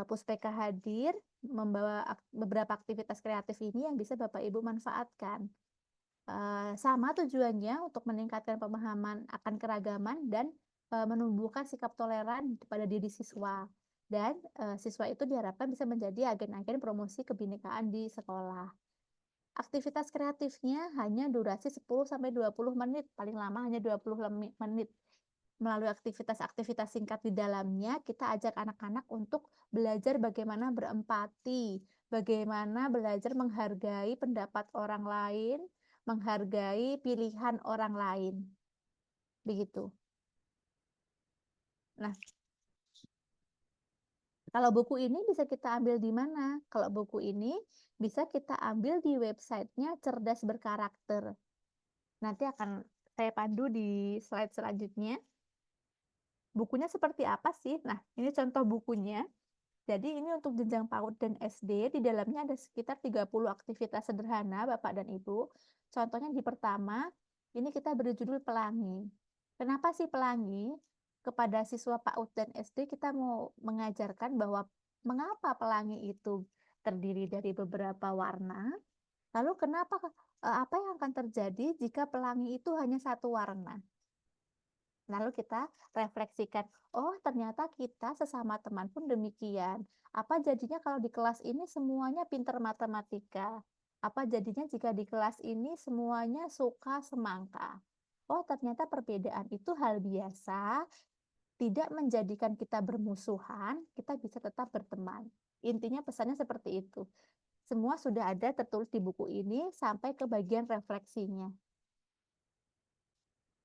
Puspeka hadir membawa beberapa aktivitas kreatif ini yang bisa Bapak Ibu manfaatkan. Sama tujuannya untuk meningkatkan pemahaman akan keragaman dan menumbuhkan sikap toleran pada diri siswa. Dan siswa itu diharapkan bisa menjadi agen-agen promosi kebinekaan di sekolah. Aktivitas kreatifnya hanya durasi 10-20 menit, paling lama hanya 20 menit. Melalui aktivitas-aktivitas singkat di dalamnya, kita ajak anak-anak untuk belajar bagaimana berempati, bagaimana belajar menghargai pendapat orang lain, menghargai pilihan orang lain. Begitu. Nah, kalau buku ini bisa kita ambil di mana? Kalau buku ini bisa kita ambil di websitenya Cerdas Berkarakter. Nanti akan saya pandu di slide selanjutnya. Bukunya seperti apa sih? Nah, ini contoh bukunya. Jadi ini untuk jenjang PAUD dan SD, di dalamnya ada sekitar 30 aktivitas sederhana Bapak dan Ibu. Contohnya di pertama, ini kita beri judul Pelangi. Kenapa sih pelangi? Kepada siswa PAUD dan SD kita mau mengajarkan bahwa mengapa pelangi itu terdiri dari beberapa warna. Lalu kenapa apa yang akan terjadi jika pelangi itu hanya satu warna? Lalu kita refleksikan, oh ternyata kita sesama teman pun demikian. Apa jadinya kalau di kelas ini semuanya pintar matematika? Apa jadinya jika di kelas ini semuanya suka semangka? Oh ternyata perbedaan itu hal biasa, tidak menjadikan kita bermusuhan, kita bisa tetap berteman. Intinya pesannya seperti itu. Semua sudah ada tertulis di buku ini sampai ke bagian refleksinya.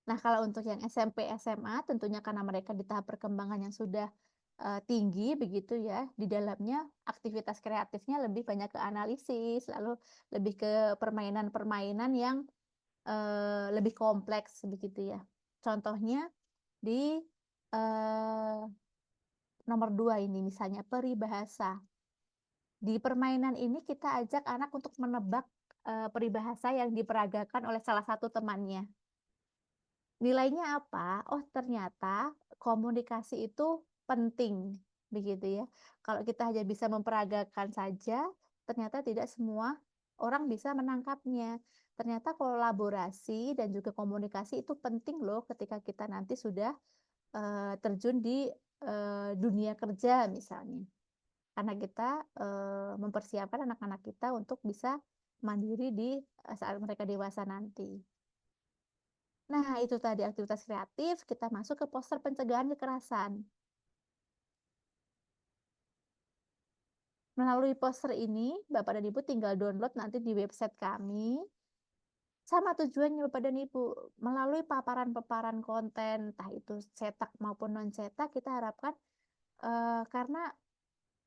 Nah, kalau untuk yang SMP, SMA, tentunya karena mereka di tahap perkembangan yang sudah tinggi, begitu ya, di dalamnya aktivitas kreatifnya lebih banyak ke analisis, lalu lebih ke permainan-permainan yang lebih kompleks, begitu ya. Contohnya di nomor 2 ini, misalnya peribahasa. Di permainan ini kita ajak anak untuk menebak peribahasa yang diperagakan oleh salah satu temannya. Nilainya apa? Oh, ternyata komunikasi itu penting, begitu ya. Kalau kita hanya bisa memperagakan saja, ternyata tidak semua orang bisa menangkapnya. Ternyata kolaborasi dan juga komunikasi itu penting loh ketika kita nanti sudah terjun di dunia kerja misalnya. Karena kita mempersiapkan anak-anak kita untuk bisa mandiri di saat mereka dewasa nanti. Nah, itu tadi aktivitas kreatif, kita masuk ke poster pencegahan kekerasan. Melalui poster ini, Bapak dan Ibu tinggal download nanti di website kami. Sama tujuannya Bapak dan Ibu, melalui paparan-paparan konten, entah itu cetak maupun non-cetak, kita harapkan karena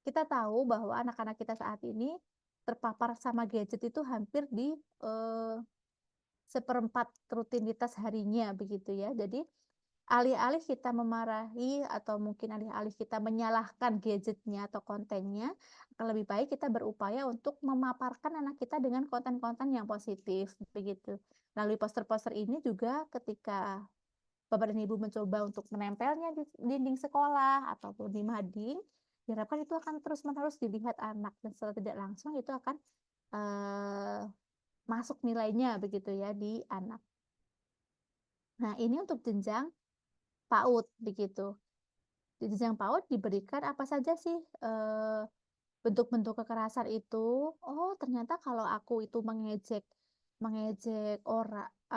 kita tahu bahwa anak-anak kita saat ini terpapar sama gadget itu hampir di 1/4 rutinitas harinya begitu ya. Jadi alih-alih kita memarahi atau mungkin alih-alih kita menyalahkan gadgetnya atau kontennya, akan lebih baik kita berupaya untuk memaparkan anak kita dengan konten-konten yang positif, begitu. Melalui poster-poster ini juga ketika Bapak dan Ibu mencoba untuk menempelnya di dinding sekolah ataupun di mading, diharapkan itu akan terus-menerus dilihat anak dan secara tidak langsung itu akan masuk nilainya begitu ya di anak. Nah, ini untuk jenjang PAUD begitu. Di jenjang PAUD diberikan apa saja sih bentuk-bentuk kekerasan itu? Oh, ternyata kalau aku itu mengejek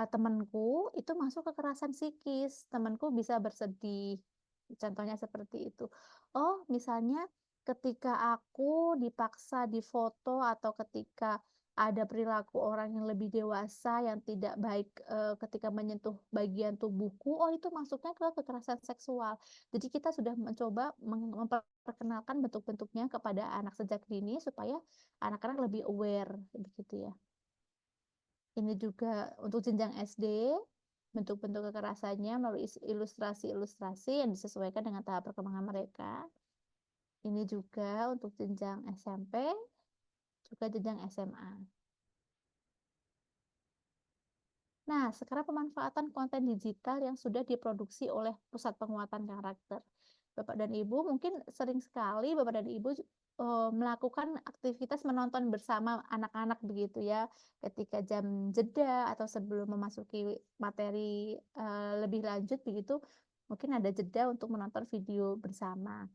temanku itu masuk kekerasan psikis. Temanku bisa bersedih. Contohnya seperti itu. Oh, misalnya ketika aku dipaksa difoto atau ketika ada perilaku orang yang lebih dewasa yang tidak baik ketika menyentuh bagian tubuhku, oh itu masuknya ke kekerasan seksual. Jadi kita sudah mencoba memperkenalkan bentuk-bentuknya kepada anak sejak dini supaya anak-anak lebih aware begitu ya. Ini juga untuk jenjang SD, bentuk-bentuk kekerasannya melalui ilustrasi-ilustrasi yang disesuaikan dengan tahap perkembangan mereka. Ini juga untuk jenjang SMP, juga jenjang SMA. Nah, sekarang pemanfaatan konten digital yang sudah diproduksi oleh Pusat Penguatan Karakter. Bapak dan Ibu mungkin sering sekali Bapak dan Ibu melakukan aktivitas menonton bersama anak-anak begitu ya, ketika jam jeda atau sebelum memasuki materi lebih lanjut begitu, mungkin ada jeda untuk menonton video bersama.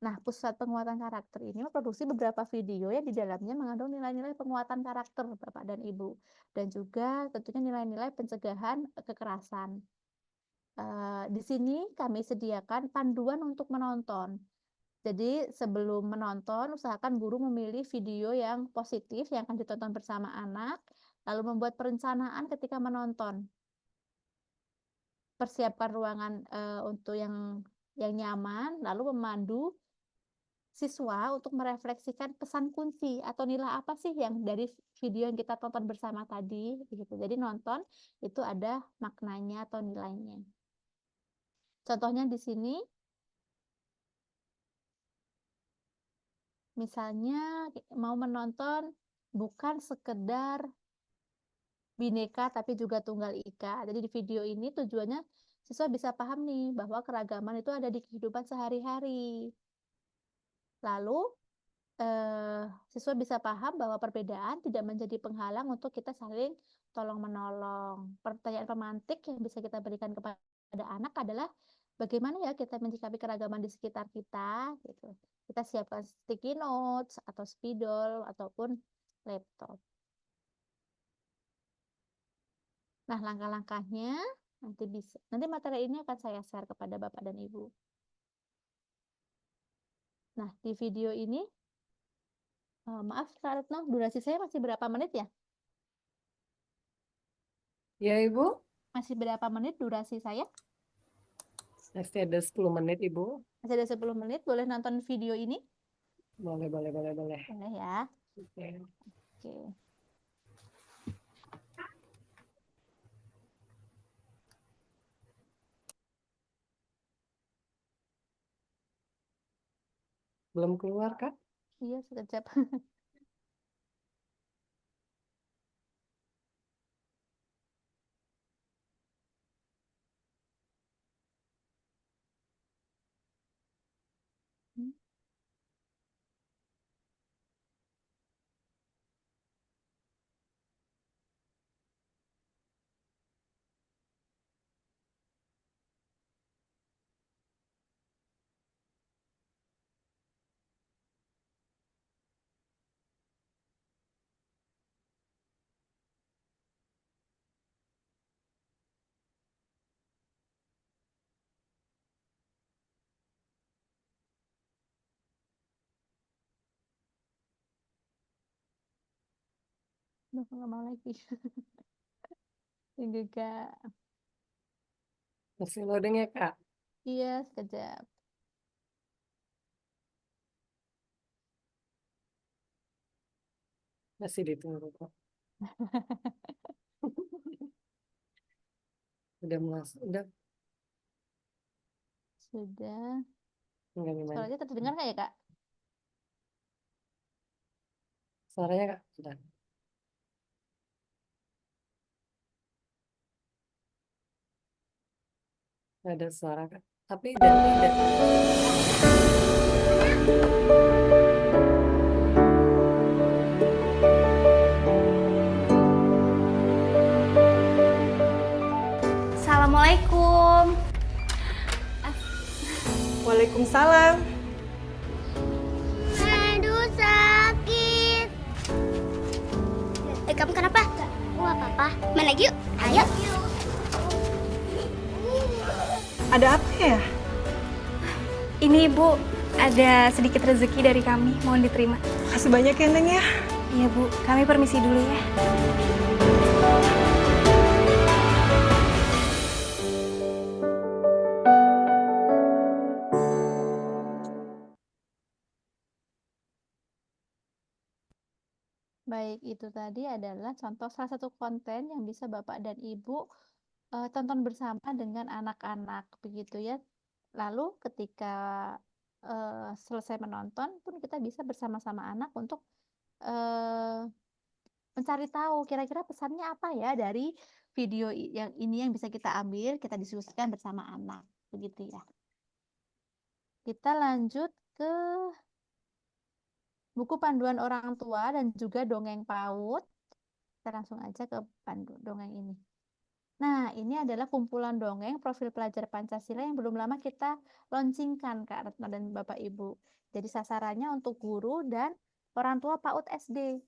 Nah, Pusat Penguatan Karakter ini memproduksi beberapa video yang di dalamnya mengandung nilai-nilai penguatan karakter Bapak dan Ibu, dan juga tentunya nilai-nilai pencegahan kekerasan. Di sini kami sediakan panduan untuk menonton. Jadi sebelum menonton, usahakan guru memilih video yang positif yang akan ditonton bersama anak, lalu membuat perencanaan ketika menonton. Persiapkan ruangan untuk yang nyaman, lalu memandu siswa untuk merefleksikan pesan kunci atau nilai apa sih yang dari video yang kita tonton bersama tadi gitu. Jadi nonton itu ada maknanya atau nilainya. Contohnya di sini misalnya mau menonton bukan sekedar Bhinneka tapi juga Tunggal Ika. Jadi di video ini tujuannya siswa bisa paham nih bahwa keragaman itu ada di kehidupan sehari-hari. Lalu siswa bisa paham bahwa perbedaan tidak menjadi penghalang untuk kita saling tolong-menolong. Pertanyaan pemantik yang bisa kita berikan kepada anak adalah bagaimana ya kita menyikapi keragaman di sekitar kita gitu. Kita siapkan sticky notes atau spidol ataupun laptop. Nah, langkah-langkahnya nanti materi ini akan saya share kepada Bapak dan Ibu. Nah, di video ini maaf Kak Retno, durasi saya masih berapa menit ya? Ya, Ibu. Masih berapa menit durasi saya? Masih ada 10 menit, Ibu. Masih ada 10 menit, boleh nonton video ini? Boleh. Boleh ya. Oke. Oke. Belum keluar, Kak? Iya, sekejap. Nggak mau lagi. Tunggu, Kak. Masih loading ya, Kak? Iya, sekejap. Masih ditunggu, kok. Udah masuk, udah. Sudah. Enggak gimana? Suaranya terdengar nggak ya, Kak? Suaranya Kak, sudah. Nggak ada suara Kak. Tapi tidak. Assalamualaikum. Waalaikumsalam. Aduh sakit. Kamu kenapa? Wah apa-apa. Main lagi yuk. Ayo. Ada apa ya? Ini Bu, ada sedikit rezeki dari kami, mohon diterima. Makasih banyak ya Neng ya. Iya Bu, kami permisi dulu ya. Baik, itu tadi adalah contoh salah satu konten yang bisa Bapak dan Ibu tonton bersama dengan anak-anak, begitu ya. Lalu ketika selesai menonton pun kita bisa bersama-sama anak untuk mencari tahu kira-kira pesannya apa ya dari video yang ini yang bisa kita ambil, kita diskusikan bersama anak, begitu ya. Kita lanjut ke buku panduan orang tua dan juga dongeng PAUD. Kita langsung aja ke dongeng ini. Nah, ini adalah kumpulan dongeng profil pelajar Pancasila yang belum lama kita launchingkan, Kak Retno dan Bapak Ibu. Jadi sasarannya untuk guru dan orang tua PAUD SD.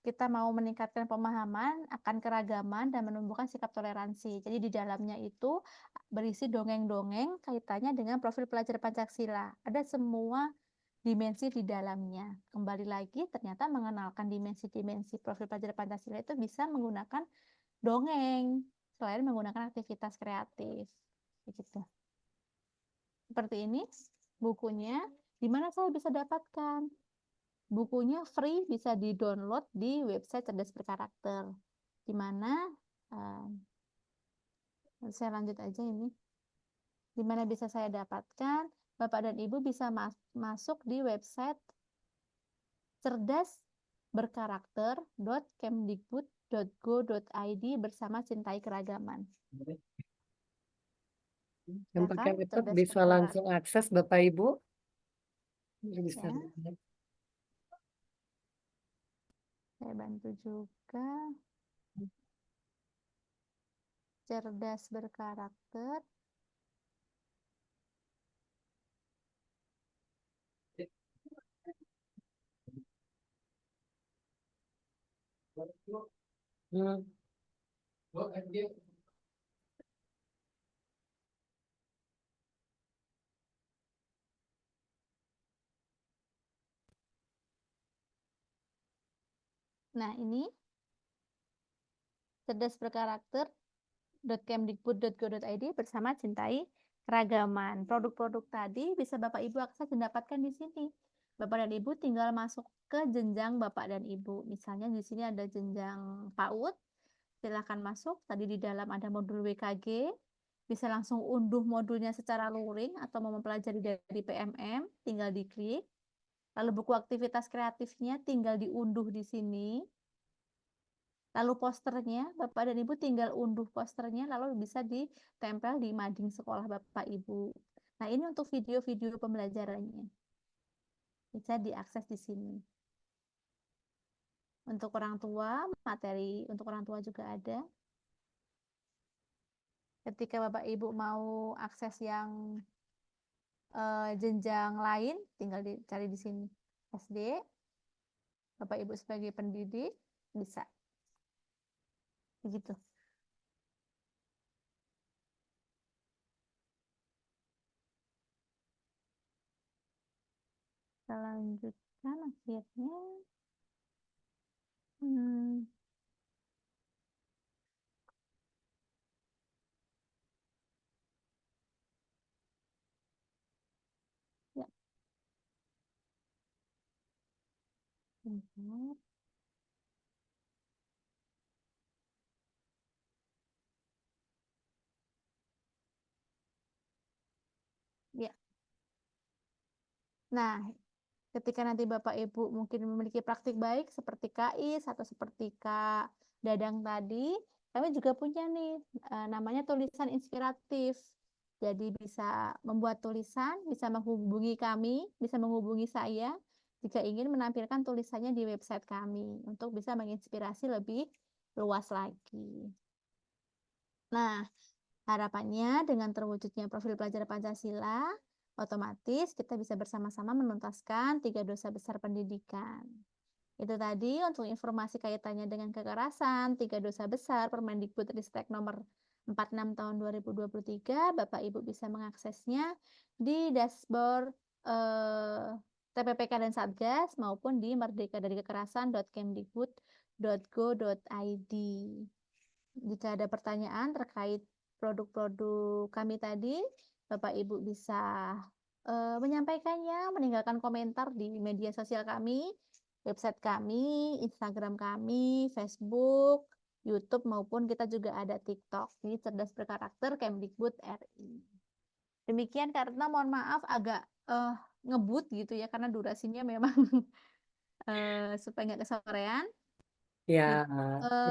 Kita mau meningkatkan pemahaman akan keragaman dan menumbuhkan sikap toleransi. Jadi di dalamnya itu berisi dongeng-dongeng kaitannya dengan profil pelajar Pancasila. Ada semua dimensi di dalamnya. Kembali lagi, ternyata mengenalkan dimensi-dimensi profil pelajar Pancasila itu bisa menggunakan dongeng, selain menggunakan aktivitas kreatif. Begitu. Seperti ini bukunya. Di mana saya bisa dapatkan? Bukunya free, bisa di-download di website Cerdas Berkarakter. Di mana saya lanjut aja ini. Di mana bisa saya dapatkan? Bapak dan Ibu bisa masuk di website cerdasberkarakter.kemdikbud.go.id bersama Cintai Keragaman. Yang pakai laptop bisa langsung akses Bapak Ibu. Bisa. Ya. Saya bantu juga. Cerdas Berkarakter. Nah, ini Cerdas Berkarakter.kemdikbud.go.id bersama Cintai Keragaman. Produk-produk tadi bisa Bapak Ibu akses dan dapatkan di sini. Bapak dan Ibu tinggal masuk ke jenjang Bapak dan Ibu. Misalnya di sini ada jenjang PAUD. Silakan masuk. Tadi di dalam ada modul WKG. Bisa langsung unduh modulnya secara luring atau mau mempelajari dari PMM, tinggal diklik. Lalu buku aktivitas kreatifnya tinggal diunduh di sini. Lalu posternya, Bapak dan Ibu tinggal unduh posternya, lalu bisa ditempel di mading sekolah Bapak Ibu. Nah, ini untuk video-video pembelajarannya. Bisa diakses di sini. Untuk orang tua, materi untuk orang tua juga ada. Ketika Bapak Ibu mau akses yang jenjang lain, tinggal dicari di sini. SD, Bapak Ibu sebagai pendidik, bisa. Begitu. Kita lanjutkan akhirnya. Ya. Bentar. Nah, ketika nanti Bapak Ibu mungkin memiliki praktik baik seperti Kak Is atau seperti Kak Dadang tadi, kami juga punya nih namanya tulisan inspiratif. Jadi bisa membuat tulisan, bisa menghubungi kami, bisa menghubungi saya jika ingin menampilkan tulisannya di website kami untuk bisa menginspirasi lebih luas lagi. Nah, harapannya dengan terwujudnya profil pelajar Pancasila, otomatis kita bisa bersama-sama menuntaskan 3 dosa besar pendidikan. Itu tadi untuk informasi kaitannya dengan kekerasan, 3 dosa besar Permendikbudristek nomor 46 tahun 2023, Bapak Ibu bisa mengaksesnya di dashboard TPPK dan Satgas maupun di merdekadarikekerasan.kemdikbud.go.id. Jika ada pertanyaan terkait produk-produk kami tadi, Bapak Ibu bisa menyampaikannya, meninggalkan komentar di media sosial kami, website kami, Instagram kami, Facebook, YouTube, maupun kita juga ada TikTok di Cerdas Berkarakter Kemdikbud RI. Demikian karena mohon maaf agak ngebut gitu ya, karena durasinya memang supaya nggak kesorean. Ya,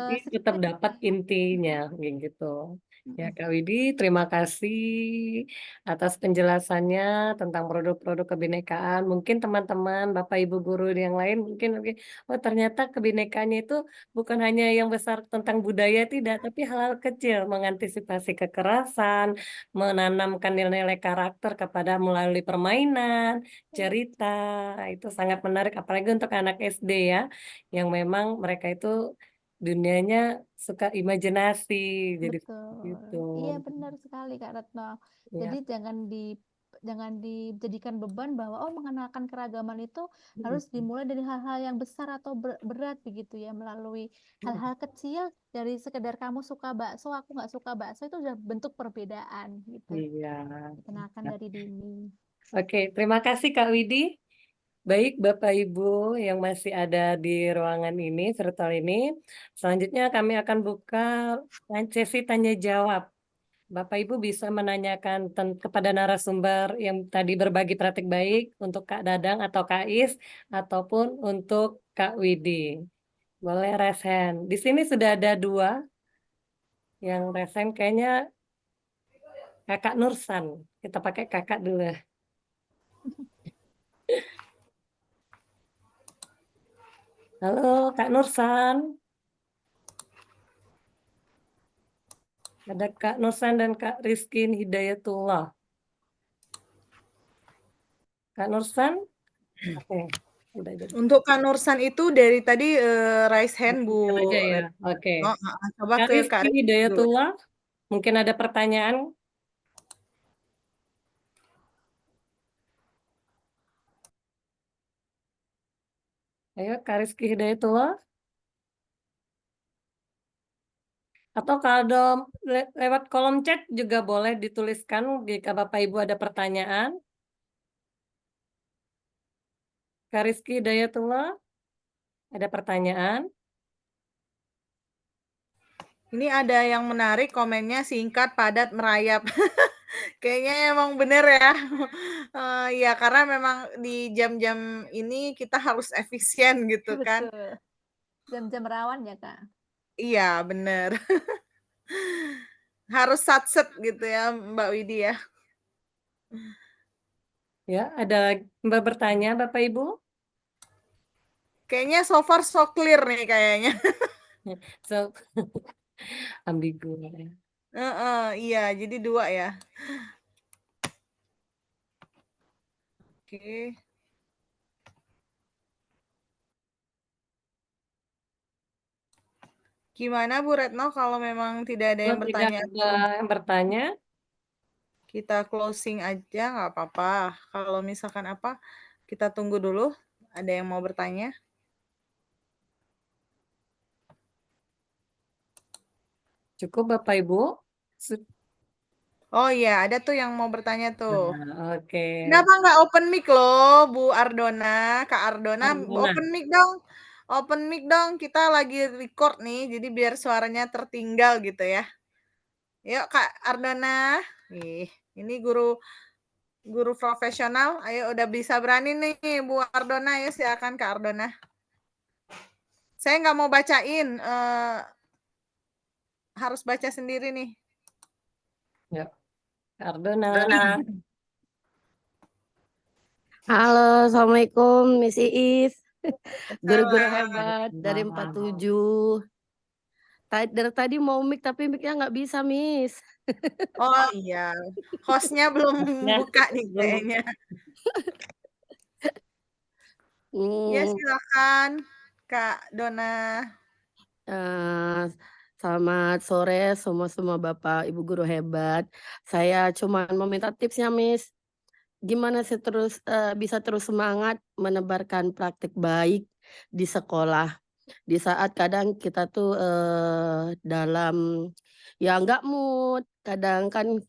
jadi tetap dapat intinya gitu. Ya, Kak Widi, terima kasih atas penjelasannya tentang produk-produk kebinekaan. Mungkin teman-teman, Bapak Ibu guru yang lain mungkin oh ternyata kebinekaannya itu bukan hanya yang besar tentang budaya tidak, tapi hal-hal kecil mengantisipasi kekerasan, menanamkan nilai-nilai karakter kepada melalui permainan, cerita. Itu sangat menarik apalagi untuk anak SD ya, yang memang mereka itu dunianya suka imajinasi jadi Betul. gitu. Iya benar sekali Kak Retno. Ya. Jadi jangan dijadikan beban bahwa mengenalkan keragaman itu harus dimulai dari hal-hal yang besar atau berat begitu ya, melalui hal-hal kecil dari sekedar kamu suka bakso, aku nggak suka bakso, itu udah bentuk perbedaan gitu. Iya. Dikenalkan dari dini. Oke, terima kasih Kak Widi. Baik Bapak Ibu yang masih ada di ruangan ini, virtual ini, selanjutnya kami akan buka sesi tanya jawab. Bapak Ibu bisa menanyakan kepada narasumber yang tadi berbagi praktik baik untuk Kak Dadang atau Kak Is, ataupun untuk Kak Widi. Boleh raise hand. Di sini sudah ada 2 yang raise hand, kayaknya Kakak Nursan. Kita pakai kakak dulu. Halo Kak Nursan. Ada Kak Nursan dan Kak Rizky Hidayatullah. Kak Nursan? Oke. Untuk Kak Nursan itu dari tadi raise hand Bu. Aja ya. Oke. Coba Kak ke Kak Rizky Rizky dulu. Hidayatullah, mungkin ada pertanyaan? Ayo Kak Rizky Hidayatullah. Atau kalau lewat kolom chat juga boleh dituliskan jika Bapak Ibu ada pertanyaan. Kak Rizky Hidayatullah, ada pertanyaan? Ini ada yang menarik, komennya singkat, padat, merayap. Kayaknya emang bener ya. Ya karena memang di jam-jam ini kita harus efisien gitu kan. Betul. Jam-jam rawan ya Kak. Iya bener. Harus satset gitu ya Mbak Widi ya. Ya, ada Mbak bertanya Bapak Ibu? Kayaknya so far so clear nih kayaknya. So, ambigu ya. Iya jadi 2 ya. Oke. Gimana Bu Retno kalau memang tidak ada yang bertanya? Tidak ada yang bertanya. Kita closing aja nggak apa-apa. Kalau misalkan apa, kita tunggu dulu. Ada yang mau bertanya? Cukup Bapak Ibu? Oh iya, ada tuh yang mau bertanya tuh. Oke. Kenapa nggak open mic loh, Bu Ardona, Kak Ardona, open mic dong. Open mic dong, kita lagi record nih, jadi biar suaranya tertinggal gitu ya. Yuk Kak Ardona. Ih, ini guru Guru profesional, ayo udah bisa berani nih Bu Ardona, ya silakan Kak Ardona. Saya nggak mau bacain, harus baca sendiri nih. Ya, Ardona. Halo, Assalamualaikum Miss Iis. Guru-guru Salam. hebat dari 47. Dari tadi mau mic tapi mic-nya nggak bisa, Miss. Oh iya, host-nya belum Ya, buka nih belum buka. kayaknya. Ya silakan Kak Dona. Selamat sore semua Bapak Ibu guru hebat. Saya cuma mau minta tipsnya, Miss. Gimana sih bisa terus semangat menebarkan praktik baik di sekolah. Di saat kadang kita tuh dalam ya nggak mood, kadang kan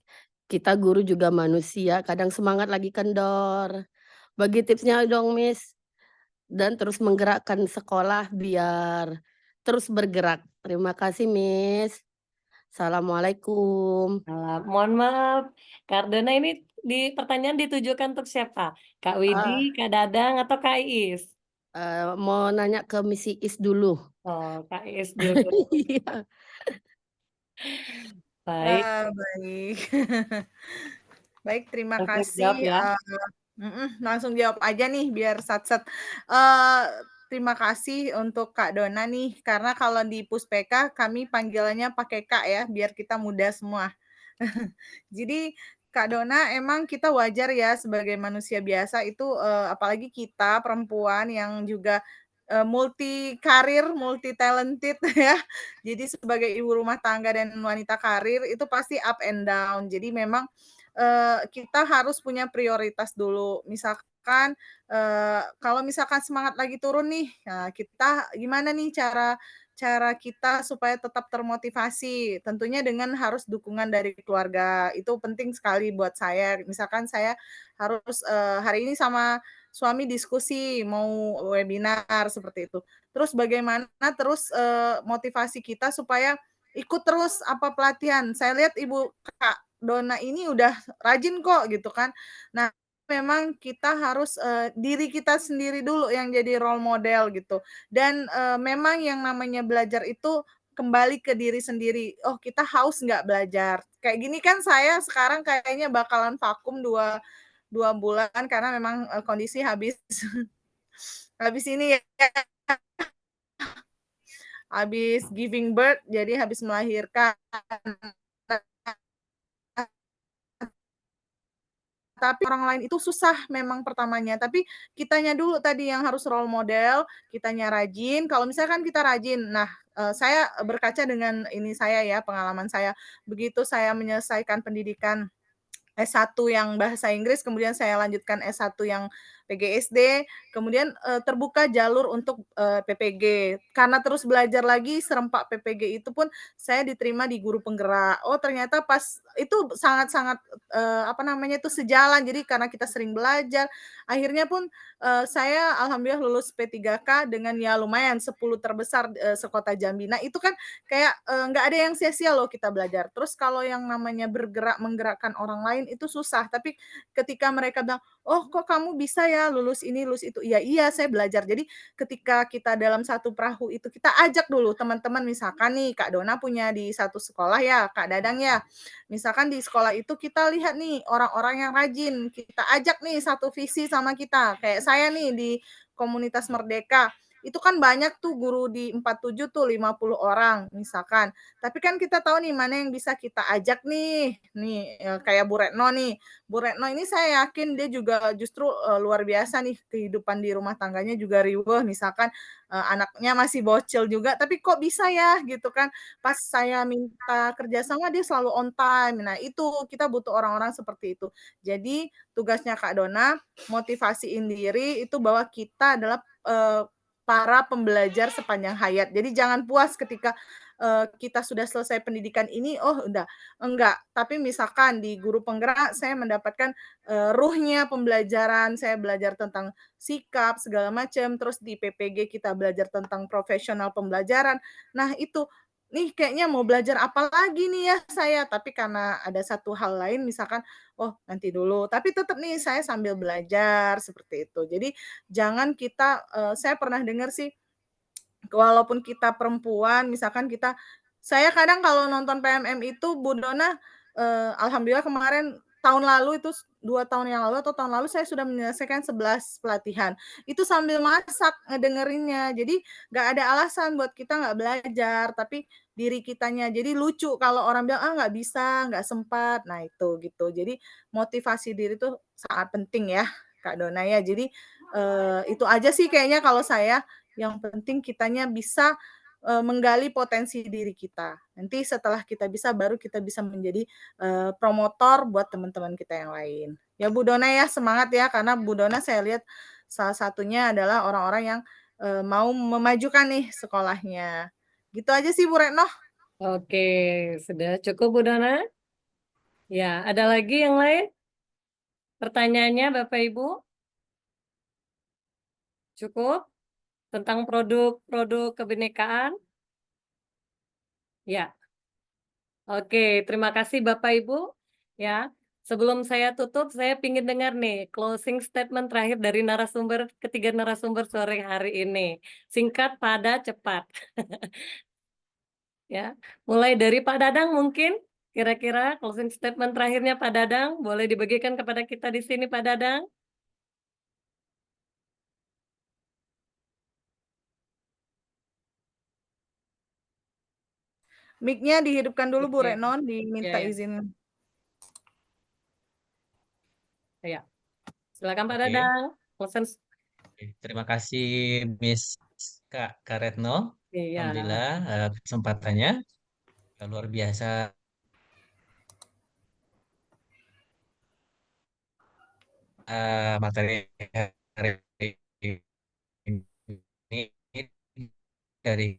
kita guru juga manusia, kadang semangat lagi kendor. Bagi tipsnya dong, Miss. Dan terus menggerakkan sekolah biar terus bergerak. Terima kasih, Miss. Assalamualaikum. Mohon maaf, Kak Ardona ini pertanyaan ditujukan untuk siapa? Kak Widi, Kak Dadang, atau Kak Iis? Mau nanya ke Miss Iis dulu. Oh, Kak Iis dulu. Iya. Baik. Baik. Baik, terima Langsung kasih. jawab ya. Langsung jawab aja nih biar sat-sat. Terima kasih untuk Kak Dona nih, karena kalau di Puspeka kami panggilannya pakai Kak ya, biar kita mudah semua. Jadi Kak Dona, emang kita wajar ya sebagai manusia biasa itu, apalagi kita perempuan yang juga multi karir, multi talented ya. Jadi sebagai ibu rumah tangga dan wanita karir itu pasti up and down. Jadi memang kita harus punya prioritas dulu. Misalkan kalau misalkan semangat lagi turun nih, nah kita gimana nih cara cara kita supaya tetap termotivasi? Tentunya dengan harus dukungan dari keluarga, itu penting sekali buat saya. Misalkan saya harus, hari ini sama suami diskusi mau webinar seperti itu. Terus bagaimana terus, motivasi kita supaya ikut terus apa pelatihan. Saya lihat Ibu Kak Dona ini udah rajin kok gitu kan. Nah, memang kita harus, diri kita sendiri dulu yang jadi role model gitu. Dan, memang yang namanya belajar itu kembali ke diri sendiri. Oh, kita haus nggak belajar? Kayak gini kan saya sekarang kayaknya bakalan vakum 2 bulan karena memang, kondisi habis habis ini ya, habis giving birth, jadi habis melahirkan. Tapi orang lain itu susah memang pertamanya, tapi kitanya dulu tadi yang harus role model, kitanya rajin, kalau misalkan kita rajin, nah, saya berkaca dengan ini saya ya, pengalaman saya, begitu saya menyelesaikan pendidikan S1 yang bahasa Inggris, kemudian saya lanjutkan S1 yang PGSD, kemudian, terbuka jalur untuk, PPG. Karena terus belajar lagi serempak PPG itu pun saya diterima di guru penggerak. Oh ternyata pas itu sangat-sangat, apa namanya itu, sejalan. Jadi karena kita sering belajar, akhirnya pun, saya alhamdulillah lulus P3K dengan ya lumayan 10 terbesar, sekota Jambi. Nah itu kan kayak, nggak ada yang sia-sia loh kita belajar. Terus kalau yang namanya bergerak, menggerakkan orang lain itu susah, tapi ketika mereka bilang, "Oh kok kamu bisa ya lulus ini, lulus itu?" "Iya iya saya belajar." Jadi ketika kita dalam satu perahu itu, kita ajak dulu teman-teman, misalkan nih Kak Dona punya di satu sekolah ya, Kak Dadang ya. Misalkan di sekolah itu kita lihat nih orang-orang yang rajin, kita ajak nih satu visi sama kita. Kayak saya nih di komunitas Merdeka, itu kan banyak tuh guru di 47 tuh 50 orang misalkan. Tapi kan kita tahu nih mana yang bisa kita ajak nih, kayak Bu Retno nih. Bu Retno ini saya yakin dia juga justru, luar biasa nih kehidupan di rumah tangganya juga riweuh misalkan, anaknya masih bocil juga tapi kok bisa ya gitu kan. Pas saya minta kerjasama dia selalu on time. Nah itu kita butuh orang-orang seperti itu. Jadi tugasnya Kak Dona motivasiin diri itu bahwa kita adalah, para pembelajar sepanjang hayat. Jadi jangan puas ketika, kita sudah selesai pendidikan ini, oh udah, enggak. Tapi misalkan di guru penggerak saya mendapatkan, ruhnya pembelajaran, saya belajar tentang sikap segala macam, terus di PPG kita belajar tentang profesional pembelajaran. Nah itu, nih kayaknya mau belajar apa lagi nih ya saya, tapi karena ada satu hal lain misalkan, oh nanti dulu, tapi tetap nih saya sambil belajar seperti itu. Jadi jangan kita, saya pernah dengar sih, walaupun kita perempuan misalkan saya kadang kalau nonton PMM itu Bu Dona, alhamdulillah kemarin tahun lalu itu 2 tahun yang lalu atau tahun lalu saya sudah menyelesaikan 11 pelatihan. Itu sambil masak ngedengerinnya. Jadi nggak ada alasan buat kita nggak belajar, tapi diri kitanya. Jadi lucu kalau orang bilang, "Ah, nggak bisa, nggak sempat." Nah itu, gitu. Jadi motivasi diri itu sangat penting ya, Kak Dona ya. Jadi, itu aja sih kayaknya kalau saya, yang penting kitanya bisa, menggali potensi diri kita. Nanti setelah kita bisa, baru kita bisa menjadi, promotor buat teman-teman kita yang lain. Ya Bu Dona ya, semangat ya, karena Bu Dona saya lihat salah satunya adalah orang-orang yang, mau memajukan nih sekolahnya. Gitu aja sih Bu Retno. Oke, sudah cukup Bu Dona? Ya, ada lagi yang lain? Pertanyaannya Bapak Ibu? Cukup? Tentang produk-produk kebinekaan? Ya. Oke, terima kasih Bapak Ibu. Ya, sebelum saya tutup, saya ingin dengar nih closing statement terakhir dari ketiga narasumber sore hari ini. Singkat, padat, cepat. Ya, mulai dari Pak Dadang mungkin, kira-kira closing statement terakhirnya Pak Dadang, boleh dibagikan kepada kita di sini Pak Dadang? Mic-nya dihidupkan dulu Bu Oke. Retno, diminta Ya. izin. Ya. Silakan Pak Oke. Dadang. Closing. Terima kasih Miss Kak Retno. Iya. Alhamdulillah kesempatannya luar biasa. Materi hari ini dari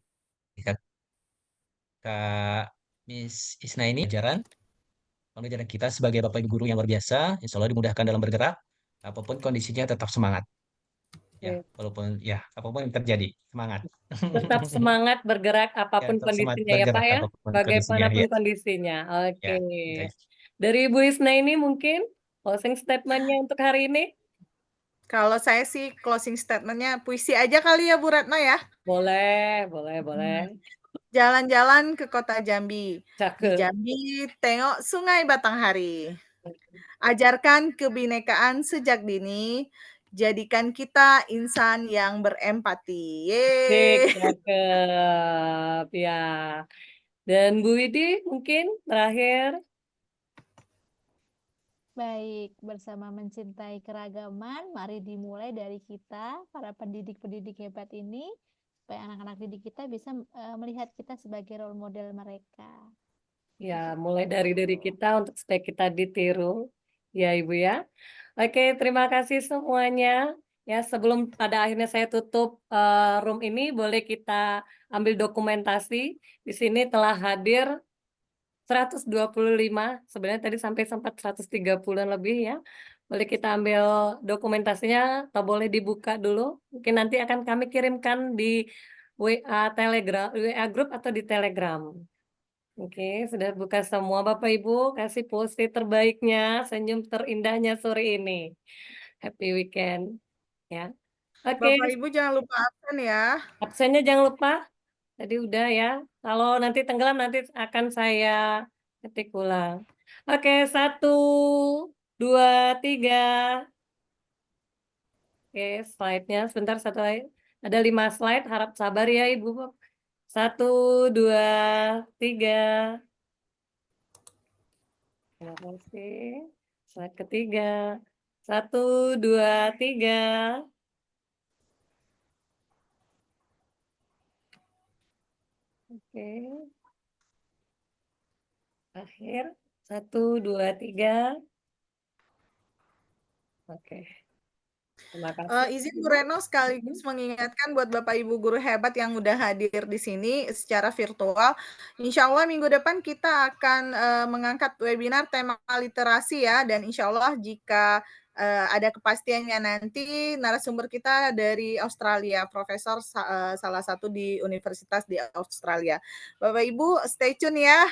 Kak Miss Isna ini pengajaran kita sebagai Bapak Ibu guru yang luar biasa, insya Allah dimudahkan dalam bergerak, apapun kondisinya tetap semangat. Ya, walaupun ya apapun yang terjadi, semangat. Tetap semangat bergerak Ya, apapun tetap semangat kondisinya ya Pak bergerak ya, apapun kondisinya. bagaimanapun Ya, kondisinya. Oke. ya. Dari Ibu Isna ini mungkin closing statement-nya untuk hari ini? Kalau saya sih closing statement-nya puisi aja kali ya Bu Retno ya? Boleh, boleh, boleh. Jalan-jalan ke kota Jambi. Di Cakep. Jambi tengok Sungai Batanghari. Ajarkan kebinekaan sejak dini. Jadikan kita insan yang berempati. Yeay. Cakep, ya. Dan Bu Widi mungkin terakhir? Baik, bersama mencintai keragaman, mari dimulai dari kita, para pendidik-pendidik hebat ini, supaya anak-anak didik kita bisa melihat kita sebagai role model mereka. Ya, mulai dari kita untuk supaya kita ditiru, ya Ibu ya. Oke, terima kasih semuanya. Ya, sebelum pada akhirnya saya tutup room ini, boleh kita ambil dokumentasi. Di sini telah hadir 125, sebenarnya tadi sampai sempat 130-an lebih ya. Boleh kita ambil dokumentasinya atau boleh dibuka dulu. Mungkin nanti akan kami kirimkan di WA Telegram, WA Group atau di Telegram. Oke, sudah buka semua Bapak Ibu, kasih pose terbaiknya, senyum terindahnya sore ini. Happy weekend. Ya. Oke. Bapak Ibu jangan lupa absen ya. Absennya jangan lupa. Tadi udah ya. Kalau nanti tenggelam nanti akan saya ketik ulang. Oke, 1, 2, 3. Oke, slide-nya sebentar satu lagi. Ada 5 slide, harap sabar ya Ibu. 1, 2, 3. Terima kasih. Slide ketiga. 1, 2, 3. Oke. Akhir. 1, 2, 3. Oke. Terima kasih. Izin Bu Retno sekaligus mengingatkan buat Bapak Ibu guru hebat yang udah hadir di sini secara virtual. Insya Allah minggu depan kita akan mengangkat webinar tema literasi ya. Dan insya Allah jika ada kepastiannya. Nanti narasumber kita dari Australia, profesor salah satu di universitas di Australia. Bapak Ibu stay tune ya.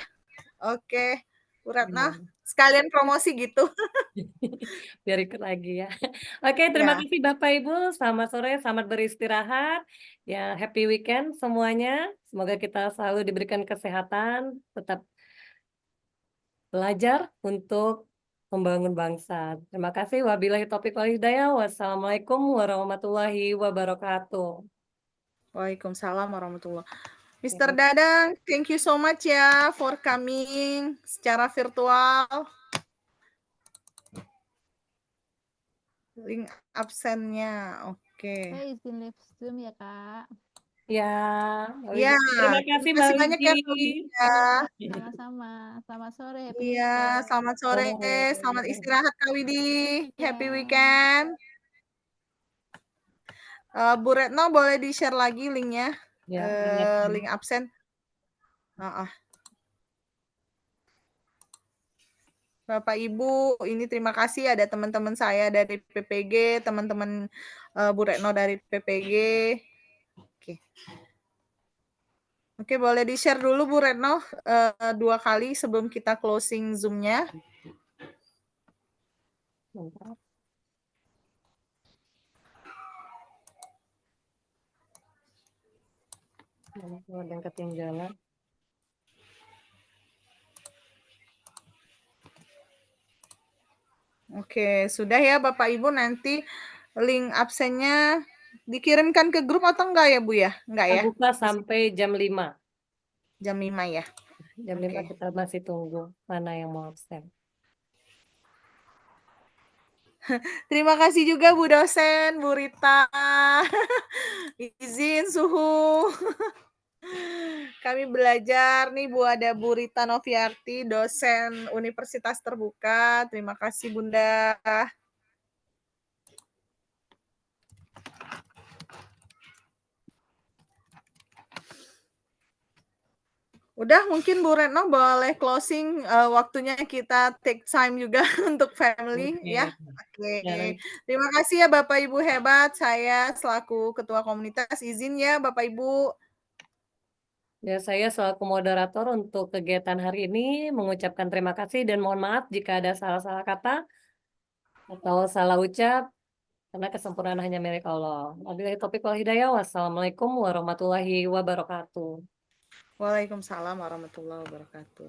Oke, Bu Ratna, sekalian promosi gitu. Biar ikut lagi ya. Oke, terima Ya. kasih Bapak Ibu. Selamat sore, selamat beristirahat. Ya, happy weekend semuanya. Semoga kita selalu diberikan kesehatan, tetap belajar untuk membangun bangsa. Terima kasih. Wabillahi taufiq wal hidayah. Wassalamualaikum warahmatullahi wabarakatuh. Waalaikumsalam warahmatullahi wabarakatuh. Mr. Dadang, thank you so much ya for coming secara virtual. Link absennya, oke. Saya izin live stream ya, Kak. Ya, Ya, terima kasih terima Mbak kasih banyak ya, Bu Widi. Lydia. Sama-sama. Selamat sore, happy Iya, weekend. selamat sore, selamat istirahat Kak Widi, happy Ya. weekend. Bu Retno boleh di-share lagi linknya, Ya, link absen. Bapak Ibu, ini terima kasih ada teman-teman saya dari PPG, teman-teman Bu Retno dari PPG. Oke, boleh di-share dulu Bu Retno 2 kali sebelum kita closing Zoom-nya. Ada yang ketinggalan. Oke, sudah ya Bapak Ibu, nanti link absennya dikirimkan ke grup atau enggak ya Bu ya? Enggak ya? Buka sampai jam 5. Jam 5 ya? Jam 5 kita masih tunggu mana yang mau absen. Terima kasih juga Bu dosen, Bu Rita. Izin suhu. Kami belajar nih Bu, ada Bu Rita Noviarti, dosen Universitas Terbuka. Terima kasih Bunda. Udah, mungkin Bu Retno boleh closing, waktunya kita take time juga untuk family ya. Oke. Terima kasih ya Bapak Ibu hebat, saya selaku ketua komunitas izin ya Bapak Ibu. Ya, saya selaku moderator untuk kegiatan hari ini mengucapkan terima kasih dan mohon maaf jika ada salah-salah kata atau salah ucap, karena kesempurnaan hanya milik Allah. Wabillahi taufiq wal hidayah. Wassalamualaikum warahmatullahi wabarakatuh. Waalaikumsalam warahmatullahi wabarakatuh.